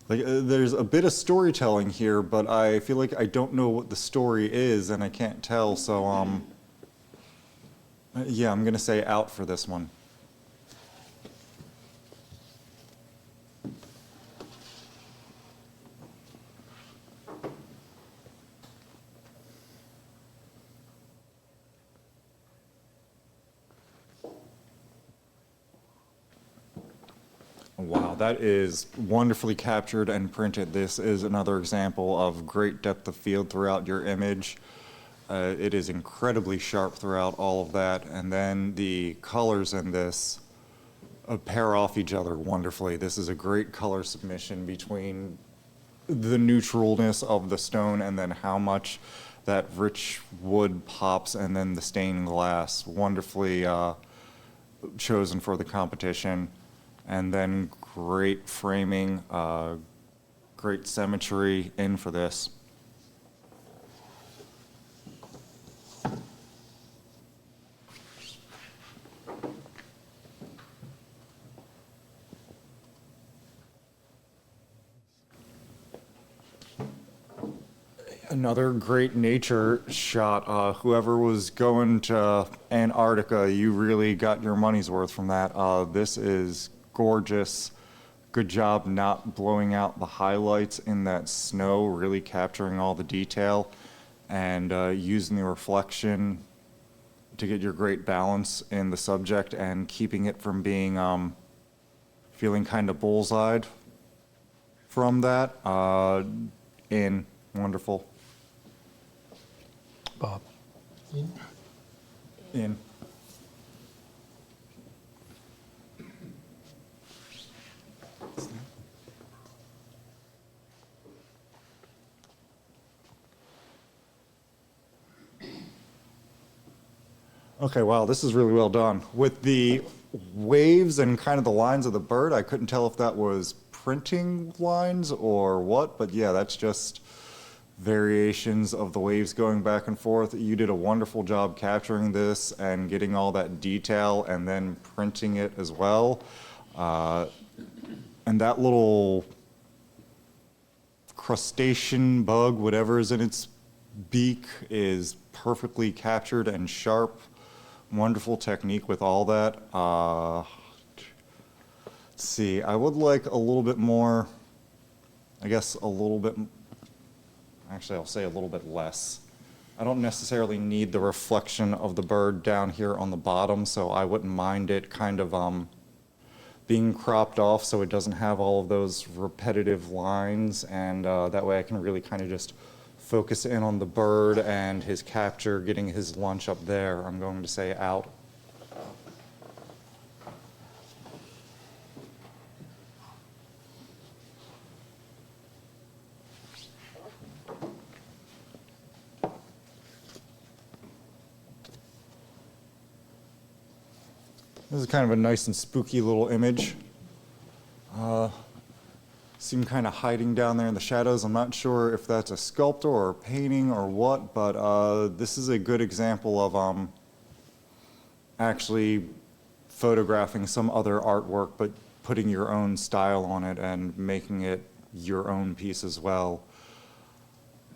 Like, there's a bit of storytelling here, but I feel like I don't know what the story is, and I can't tell, so yeah, I'm gonna say out for this one. Wow, that is wonderfully captured and printed. This is another example of great depth of field throughout your image. It is incredibly sharp throughout all of that. And then the colors in this pair off each other wonderfully. This is a great color submission between the neutralness of the stone and then how much that rich wood pops, and then the stained glass. Wonderfully chosen for the competition. And then great framing, great symmetry in for this. Another great nature shot. Whoever was going to Antarctica, you really got your money's worth from that. This is gorgeous. Good job not blowing out the highlights in that snow, really capturing all the detail and using the reflection to get your great balance in the subject and keeping it from being feeling kind of bullseyed from that. Wonderful. Bob. In. Okay, wow, this is really well done. With the waves and kind of the lines of the bird, I couldn't tell if that was printing lines or what, but yeah, that's just variations of the waves going back and forth. You did a wonderful job capturing this and getting all that detail and then printing it as well. And that little crustacean bug, whatever is in its beak, is perfectly captured and sharp. Wonderful technique with all that. Let's see, I would like a little bit more, I guess a little bit, actually I'll say a little bit less. I don't necessarily need the reflection of the bird down here on the bottom, so I wouldn't mind it kind of being cropped off so it doesn't have all of those repetitive lines, and that way I can really kind of just focus in on the bird and his capture, getting his lunch up there. I'm going to say out. This is kind of a nice and spooky little image. Seem kind of hiding down there in the shadows. I'm not sure if that's a sculptor or a painting or what, but this is a good example of actually photographing some other artwork, but putting your own style on it and making it your own piece as well.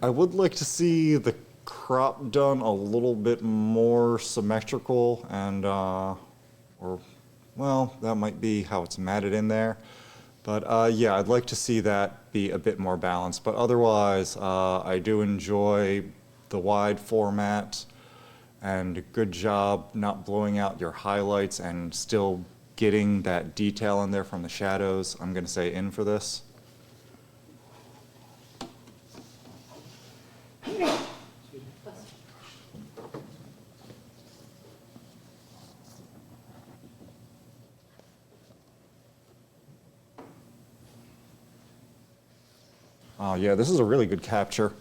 I would like to see the crop done a little bit more symmetrical and, well, that might be how it's matted in there. But yeah, I'd like to see that be a bit more balanced. But otherwise, I do enjoy the wide format, and good job not blowing out your highlights and still getting that detail in there from the shadows. I'm going to say in for this. Yeah, this is a really good capture.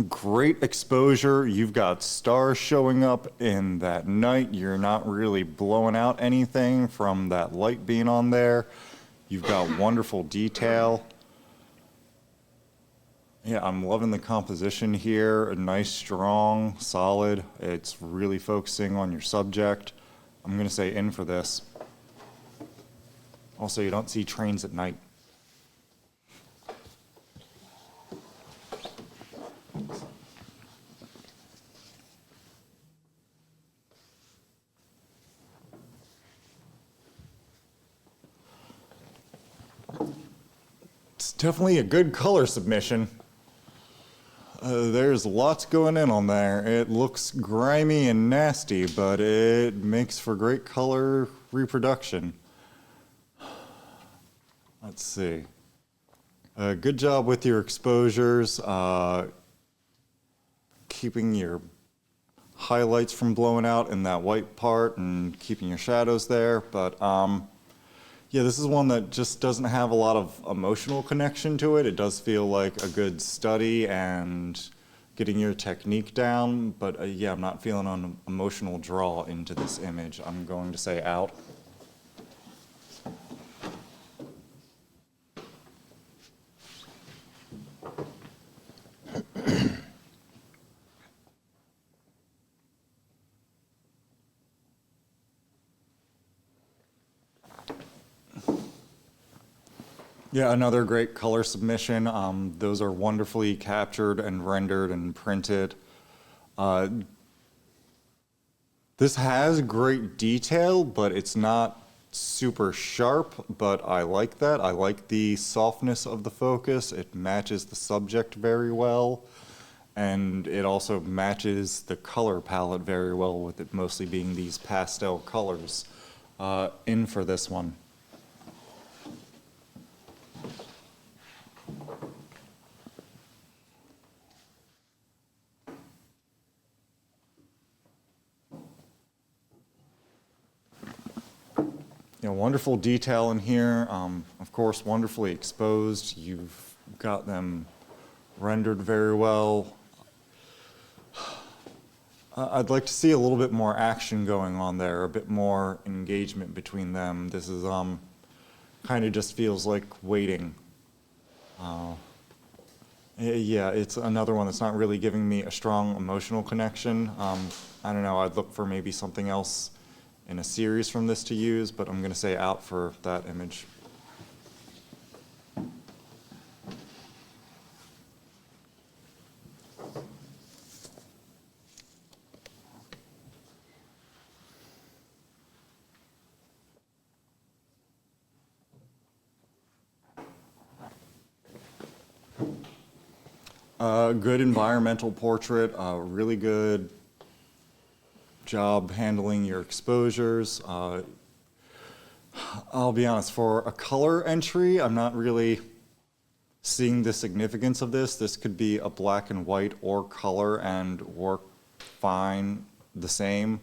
Great exposure. You've got stars showing up in that night. You're not really blowing out anything from that light being on there. You've got wonderful detail. Yeah, I'm loving the composition here. A nice, strong, solid. It's really focusing on your subject. I'm going to say in for this. Also, you don't see trains at night. It's definitely a good color submission. There's lots going in on there. It looks grimy and nasty, but it makes for great color reproduction. Let's see. Good job with your exposures, keeping your highlights from blowing out in that white part and keeping your shadows there. But yeah, this is one that just doesn't have a lot of emotional connection to it. It does feel like a good study and getting your technique down, but yeah, I'm not feeling an emotional draw into this image. I'm going to say out. Yeah, another great color submission. Those are wonderfully captured and rendered and printed. This has great detail, but it's not super sharp, but I like that. I like the softness of the focus. It matches the subject very well, and it also matches the color palette very well, with it mostly being these pastel colors. In for this one. You know, wonderful detail in here. Of course, wonderfully exposed. You've got them rendered very well. I'd like to see a little bit more action going on there, a bit more engagement between them. This is kind of just feels like waiting. Yeah, it's another one that's not really giving me a strong emotional connection. I don't know, I'd look for maybe something else in a series from this to use, but I'm going to say out for that image. Good environmental portrait, really good job handling your exposures. I'll be honest, for a color entry, I'm not really seeing the significance of this. This could be a black and white or color and work fine the same.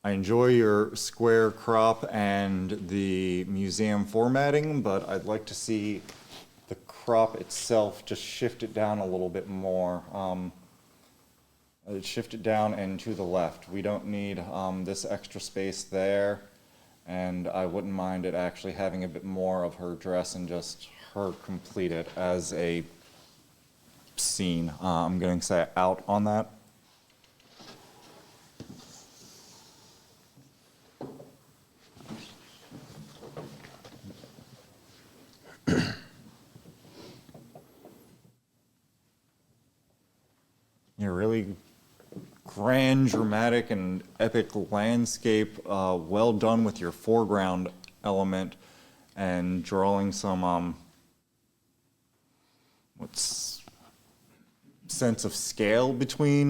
I enjoy your square crop and the museum formatting, but I'd like to see the crop itself just shift it down a little bit more. Shift it down and to the left. We don't need this extra space there, and I wouldn't mind it actually having a bit more of her dress and just her completed as a scene. I'm going to say out on that. You're really grand, dramatic, and epic landscape, well done with your foreground element and drawing some sense of scale between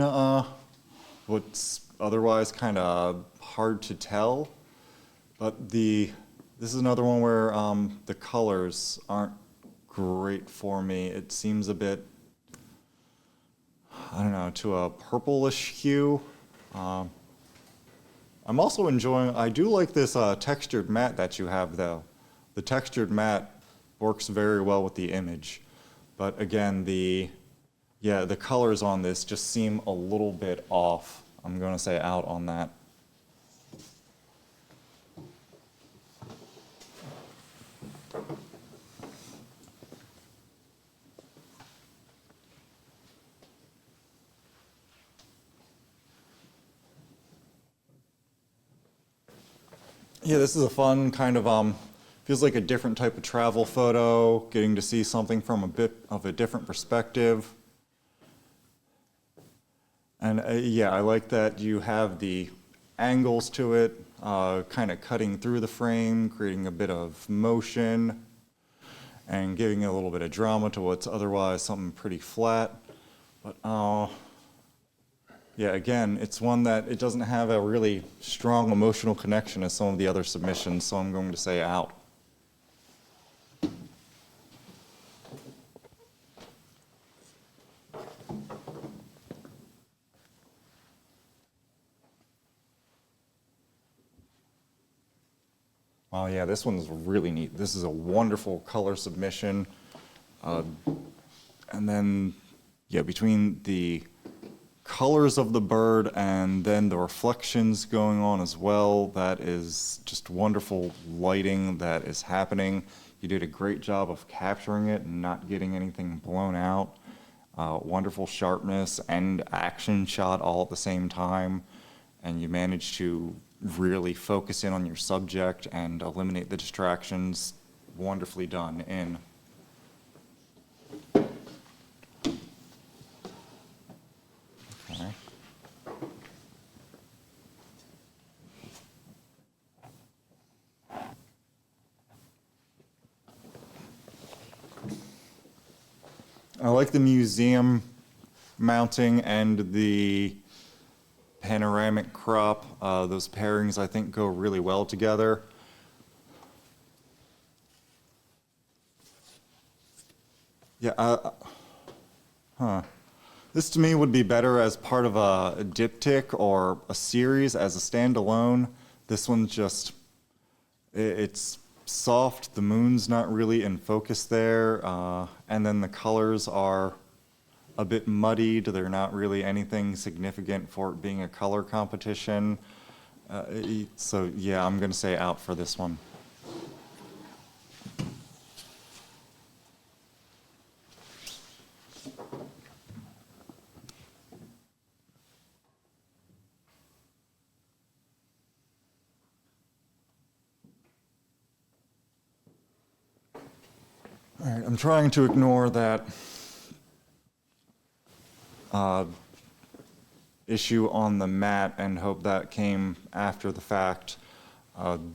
what's otherwise kind of hard to tell. But this is another one where the colors aren't great for me. It seems a bit, I don't know, to a purplish hue. I'm also enjoying, I do like this textured matte that you have though. The textured matte works very well with the image. But again, the colors on this just seem a little bit off. I'm going to say out on that. Yeah, this is a fun kind of, feels like a different type of travel photo, getting to see something from a bit of a different perspective. And yeah, I like that you have the angles to it, kind of cutting through the frame, creating a bit of motion, and giving a little bit of drama to what's otherwise something pretty flat. But yeah, again, it's one that it doesn't have a really strong emotional connection as some of the other submissions, so I'm going to say out. Oh yeah, this one's really neat. This is a wonderful color submission. And then, yeah, between the colors of the bird and then the reflections going on as well, that is just wonderful lighting that is happening. You did a great job of capturing it and not getting anything blown out. Wonderful sharpness and action shot all at the same time. And you managed to really focus in on your subject and eliminate the distractions. Wonderfully done. Okay. I like the museum mounting and the panoramic crop. Those pairings, I think, go really well together. Yeah, This to me would be better as part of a diptych or a series as a standalone. This one's just, it's soft, the moon's not really in focus there, and then the colors are a bit muddied. They're not really anything significant for it being a color competition. So yeah, I'm gonna say out for this one. All right, I'm trying to ignore that issue on the mat and hope that came after the fact.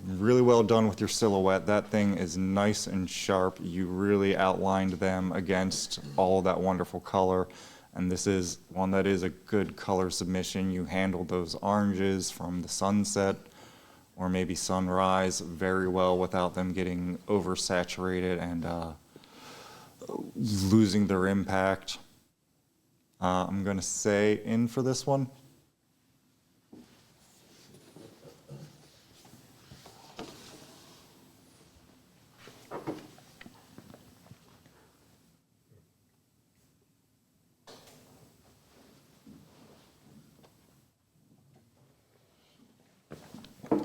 Really well done with your silhouette. That thing is nice and sharp. You really outlined them against all of that wonderful color. And this is one that is a good color submission. You handled those oranges from the sunset or maybe sunrise very well without them getting oversaturated and losing their impact. I'm going to say in for this one.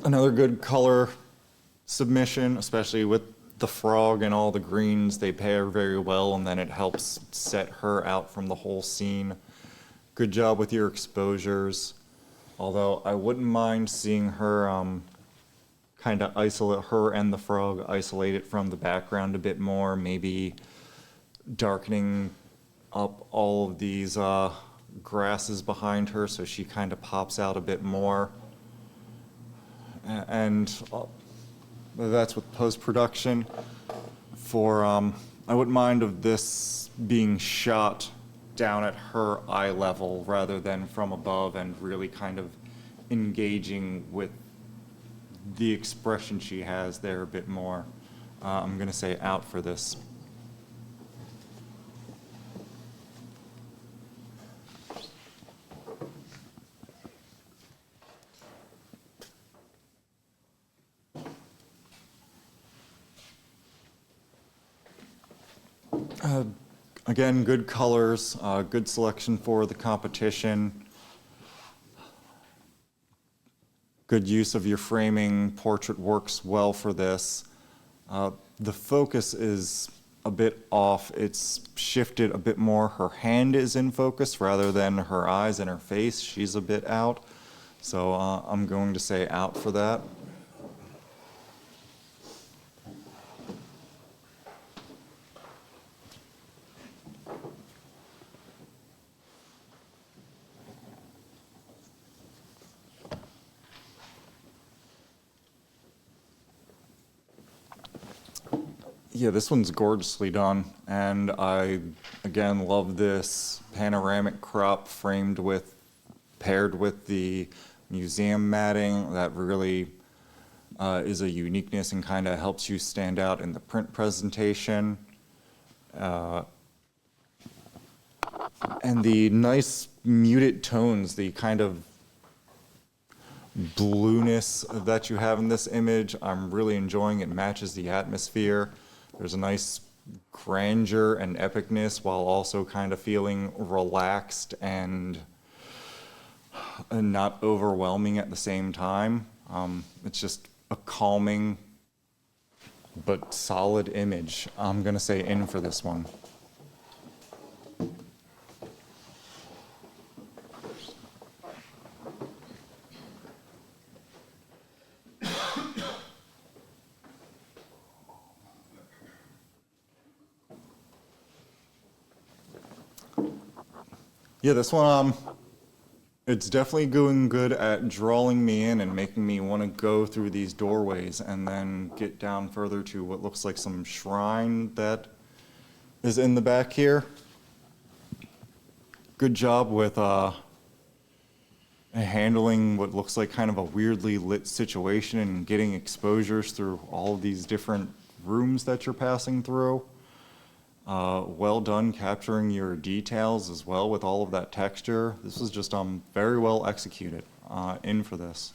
Another good color submission, especially with the frog and all the greens. They pair very well, and then it helps set her out from the whole scene. Good job with your exposures. Although I wouldn't mind seeing her kind of isolate her and the frog, isolate it from the background a bit more, maybe darkening up all of these grasses behind her so she kind of pops out a bit more. And that's with post-production. For I wouldn't mind of this being shot down at her eye level rather than from above and really kind of engaging with the expression she has there a bit more. I'm going to say out for this. Again, good colors, good selection for the competition. Good use of your framing. Portrait works well for this. The focus is a bit off. It's shifted a bit more. Her hand is in focus rather than her eyes and her face. She's a bit out. So I'm going to say out for that. Yeah, this one's gorgeously done, and I, again, love this panoramic crop paired with the museum matting. That really is a uniqueness and kind of helps you stand out in the print presentation. And the nice muted tones, the kind of blueness that you have in this image, I'm really enjoying. It matches the atmosphere. There's a nice grandeur and epicness while also kind of feeling relaxed and not overwhelming at the same time. It's just a calming but solid image. I'm gonna say in for this one. Yeah, this one, it's definitely doing good at drawing me in and making me want to go through these doorways and then get down further to what looks like some shrine that is in the back here. Good job with handling what looks like kind of a weirdly lit situation and getting exposures through all of these different rooms that you're passing through. Well done capturing your details as well with all of that texture. This was just very well executed. In for this.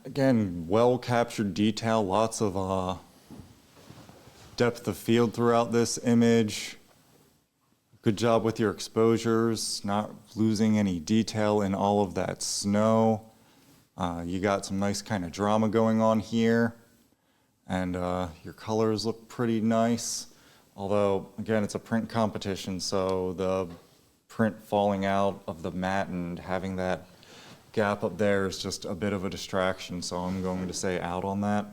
Again, well captured detail, lots of depth of field throughout this image. Good job with your exposures, not losing any detail in all of that snow. You got some nice kind of drama going on here, and your colors look pretty nice. Although, again, it's a print competition, so the print falling out of the mat and having that gap up there is just a bit of a distraction, so I'm going to say out on that.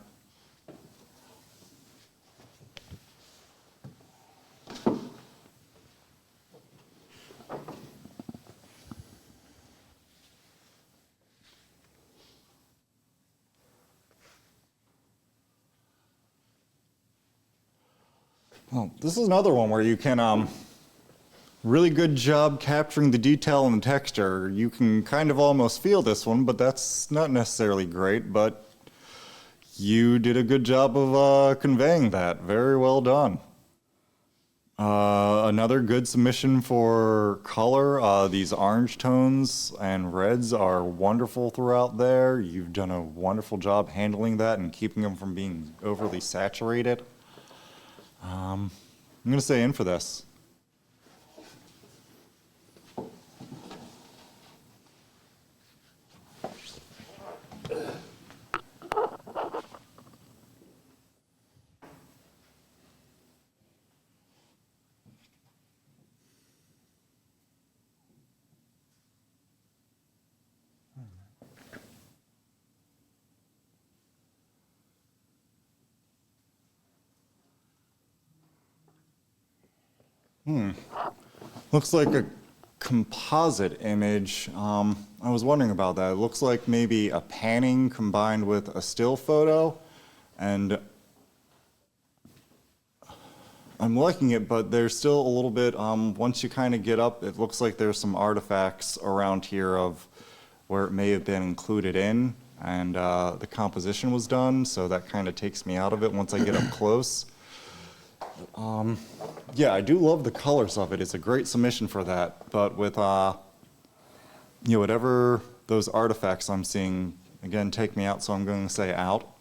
Well, this is another one where you can really good job capturing the detail and the texture. You can kind of almost feel this one, but that's not necessarily great, but you did a good job of conveying that. Very well done. Another good submission for color. These orange tones and reds are wonderful throughout there. You've done a wonderful job handling that and keeping them from being overly saturated. I'm going to say in for this. Looks like a composite image. I was wondering about that. It looks like maybe a panning combined with a still photo, and I'm liking it, but there's still a little bit, once you kind of get up, it looks like there's some artifacts around here of where it may have been included in, and the composition was done, so that kind of takes me out of it once I get up close. Yeah, I do love the colors of it. It's a great submission for that, but with, whatever those artifacts I'm seeing, again, take me out, so I'm going to say out.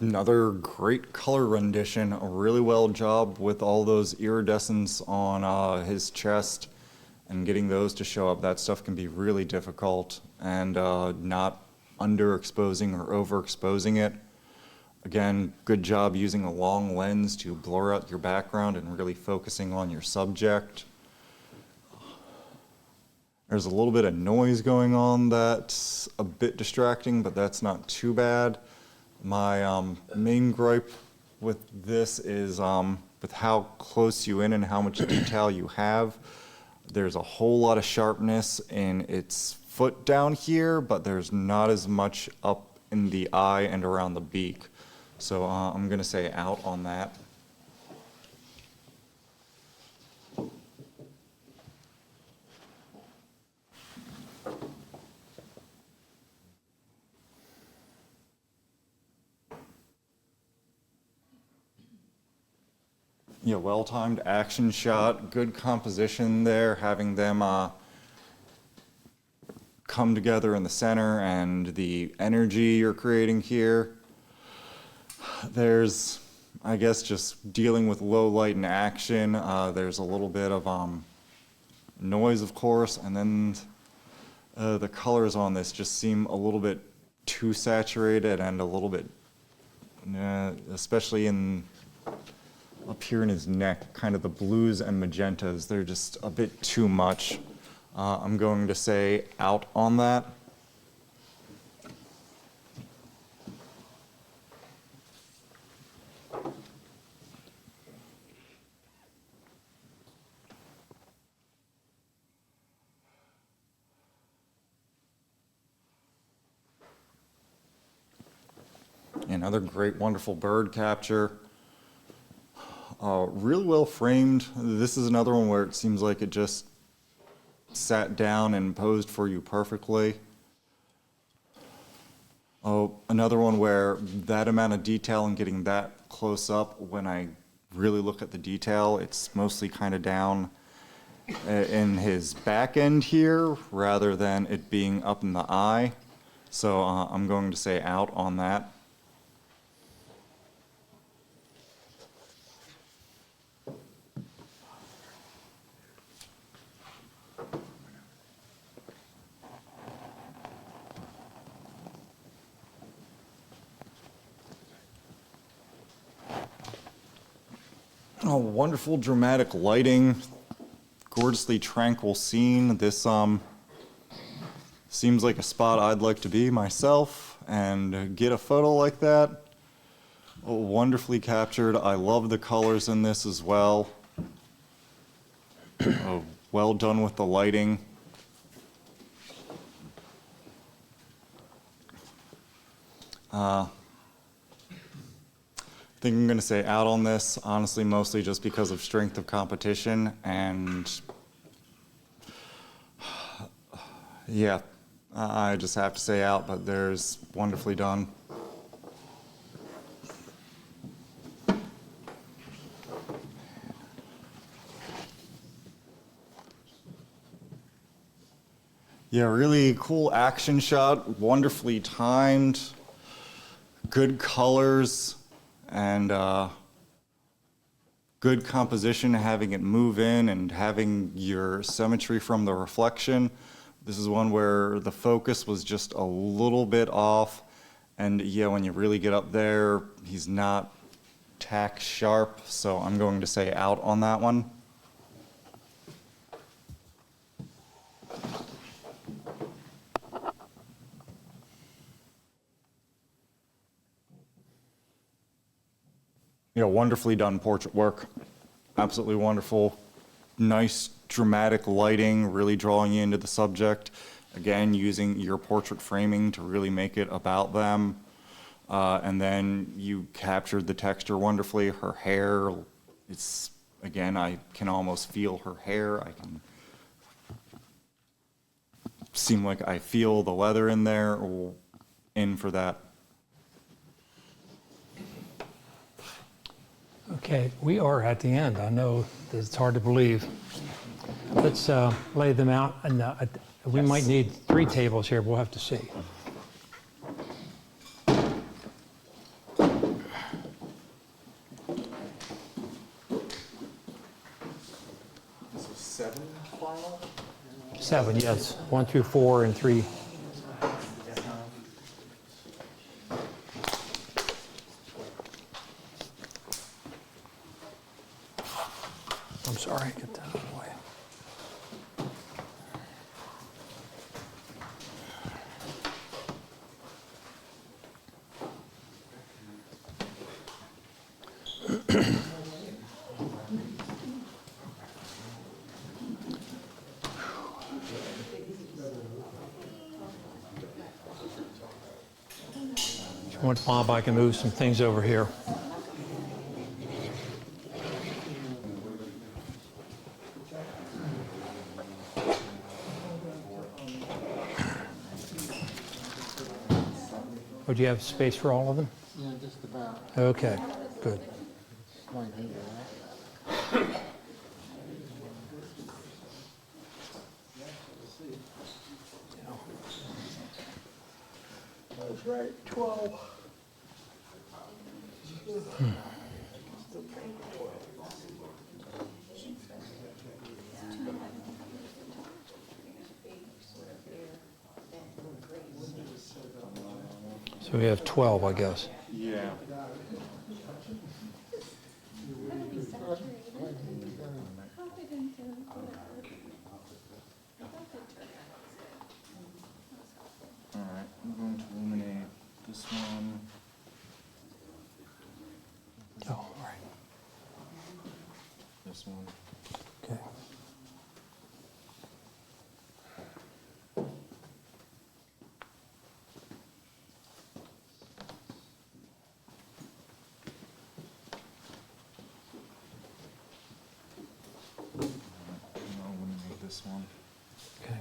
Another great color rendition, a really well job with all those iridescents on his chest and getting those to show up. That stuff can be really difficult, and not underexposing or overexposing it. Again, good job using a long lens to blur out your background and really focusing on your subject. There's a little bit of noise going on that's a bit distracting, but that's not too bad. My main gripe with this is with how close you in and how much detail you have. There's a whole lot of sharpness in its foot down here, but there's not as much up in the eye and around the beak. So I'm gonna say out on that. Yeah, well-timed action shot, good composition there, having them come together in the center and the energy you're creating here. There's, I guess, just dealing with low light and action. There's a little bit of noise, of course, and then the colors on this just seem a little bit too saturated and a little bit, especially up here in his neck, kind of the blues and magentas, they're just a bit too much. I'm going to say out on that. Another great, wonderful bird capture. Really well framed. This is another one where it seems like it just sat down and posed for you perfectly. Oh, another one where that amount of detail and getting that close up, when I really look at the detail, it's mostly kind of down in his back end here rather than it being up in the eye. So I'm going to say out on that. Oh, wonderful dramatic lighting, gorgeously tranquil scene. This seems like a spot I'd like to be myself and get a photo like that. Oh, wonderfully captured. I love the colors in this as well. Oh, well done with the lighting. I think I'm going to say out on this, honestly, mostly just because of strength of competition, and yeah, I just have to say out, but there's wonderfully done. Yeah, really cool action shot, wonderfully timed, good colors, and good composition, having it move in and having your symmetry from the reflection. This is one where the focus was just a little bit off, and yeah, when you really get up there, he's not tack sharp, so I'm going to say out on that one. You know, wonderfully done portrait work. Absolutely wonderful. Nice dramatic lighting, really drawing you into the subject. Again, using your portrait framing to really make it about them. And then you captured the texture wonderfully. Her hair, it's, again, I can almost feel her hair. I can seem like I feel the leather in there, or in for that. Okay, we are at the end. I know that it's hard to believe. Let's lay them out, and we might need 3 tables here. We'll have to see. 7, yes. 1 through 4 and 3. I'm sorry, get that out of the way. If you want, Bob, I can move some things over here. Would you have space for all of them? Yeah, just about. Okay, good. Right here, right? That's right, 12. So we have 12, I guess. Yeah. All right, I'm going to eliminate this one. Oh, all right. This one. Okay. I'll eliminate this one. Okay.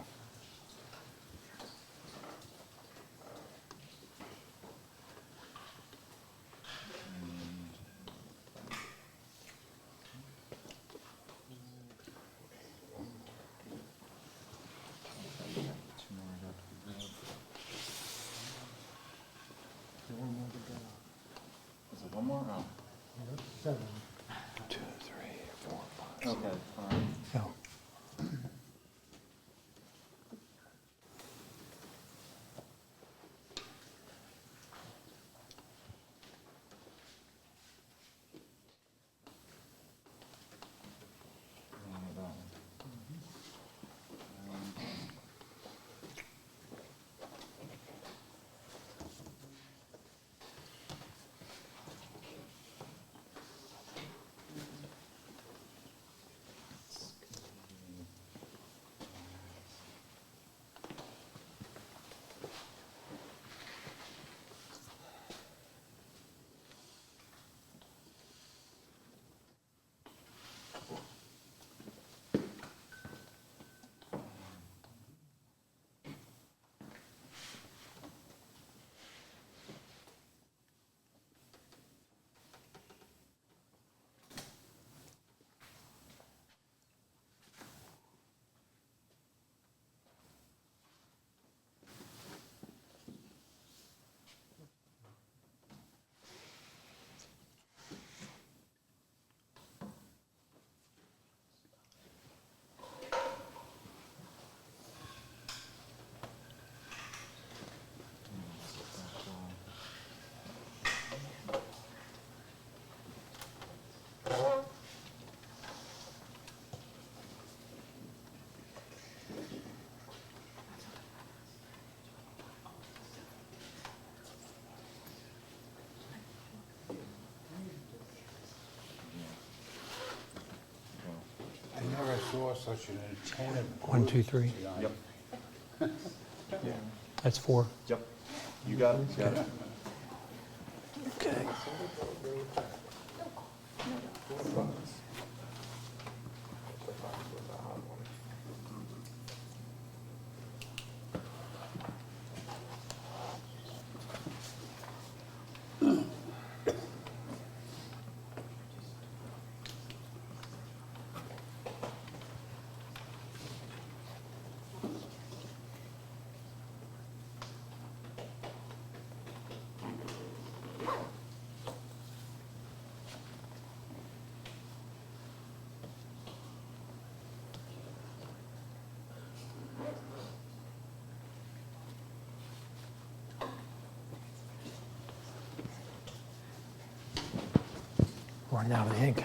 Two more I got to get rid of. Is it one more? Oh. 7. 2, 3, 4, 5. Okay, all right. Yeah. Eliminate that one. I never saw such an attentive. 1, 2, 3. Yep. That's 4. Yep. You got it. You got it. Okay. running out of ink.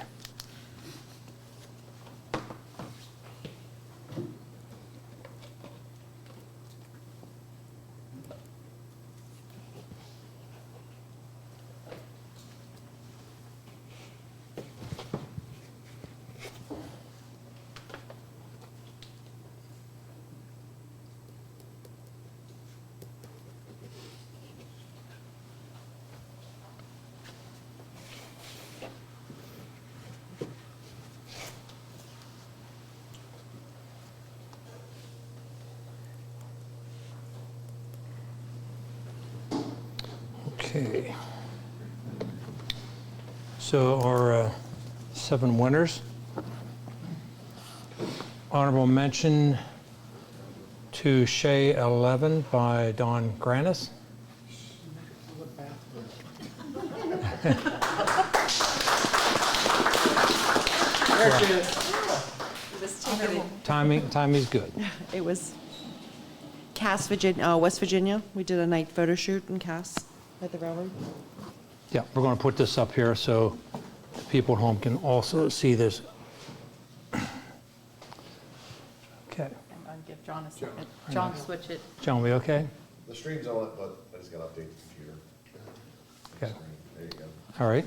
Okay. So our 7 winners. Honorable mention to Shea 11 by Don Granis. Timing's good. It was Cass, Virginia, West Virginia. We did a night photo shoot in Cass at the railroad. Yeah, we're going to put this up here so the people at home can also see this. Okay. I'll give John a second. John, switch it. John, we okay? The stream's on it, but I just got to update the computer. Okay. There you go. All right.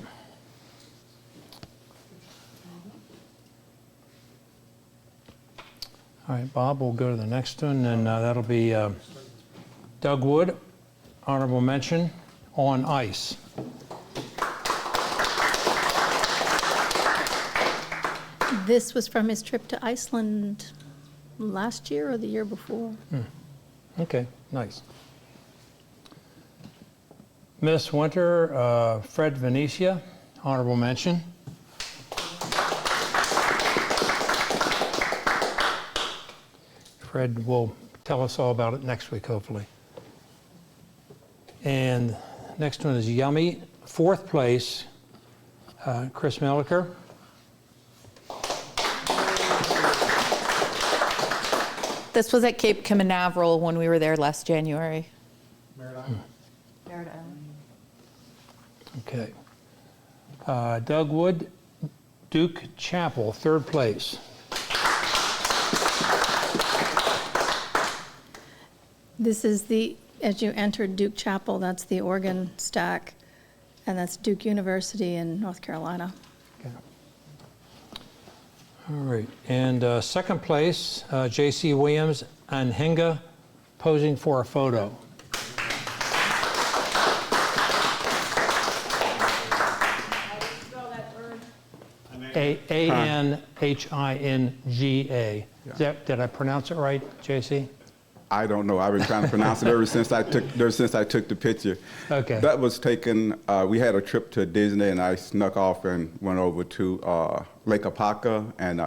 All right, Bob, we'll go to the next one, and that'll be Doug Wood, honorable mention, on ice. This was from his trip to Iceland last year or the year before. Okay, nice. Miss Winter, Fred Venetia, honorable mention. Fred will tell us all about it next week, hopefully. And next one is Yummy, 4th place, Chris Milliker. This was at Cape Canaveral when we were there last January. Merritt Island. Merritt Island. Okay. Doug Wood, Duke Chapel, 3rd place. This is the, as you entered Duke Chapel, that's the organ stack, and that's Duke University in North Carolina. Okay. All right, and 2nd place, J.C. Williams and Hinga posing for a photo. Anhinga. Did I pronounce it right, J.C.? I don't know. I've been trying to pronounce it ever since I took the picture. Okay. That was taken. We had a trip to Disney, and I snuck off and went over to Lake Apaka, and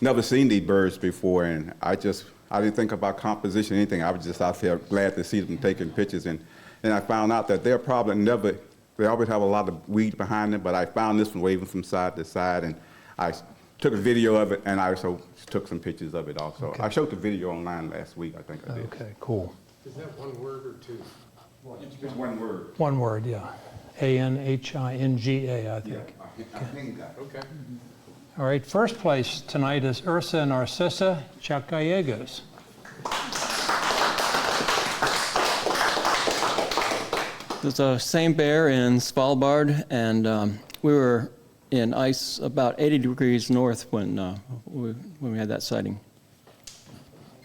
never seen these birds before. And I didn't think about composition or anything. I was just out there glad to see them taking pictures, and I found out that they're probably never. They always have a lot of weed behind them, but I found this one waving from side to side, and I took a video of it, and I also took some pictures of it also. Okay. I showed the video online last week, I think I did. Okay, cool. Is that one word or two? Just one word. One word, yeah. Anhinga, I think. Okay. All right, 1st place tonight is Ursa Narcissa Chagallegos. There's the same bear in Svalbard, and we were in ice about 80 degrees north when we had that sighting.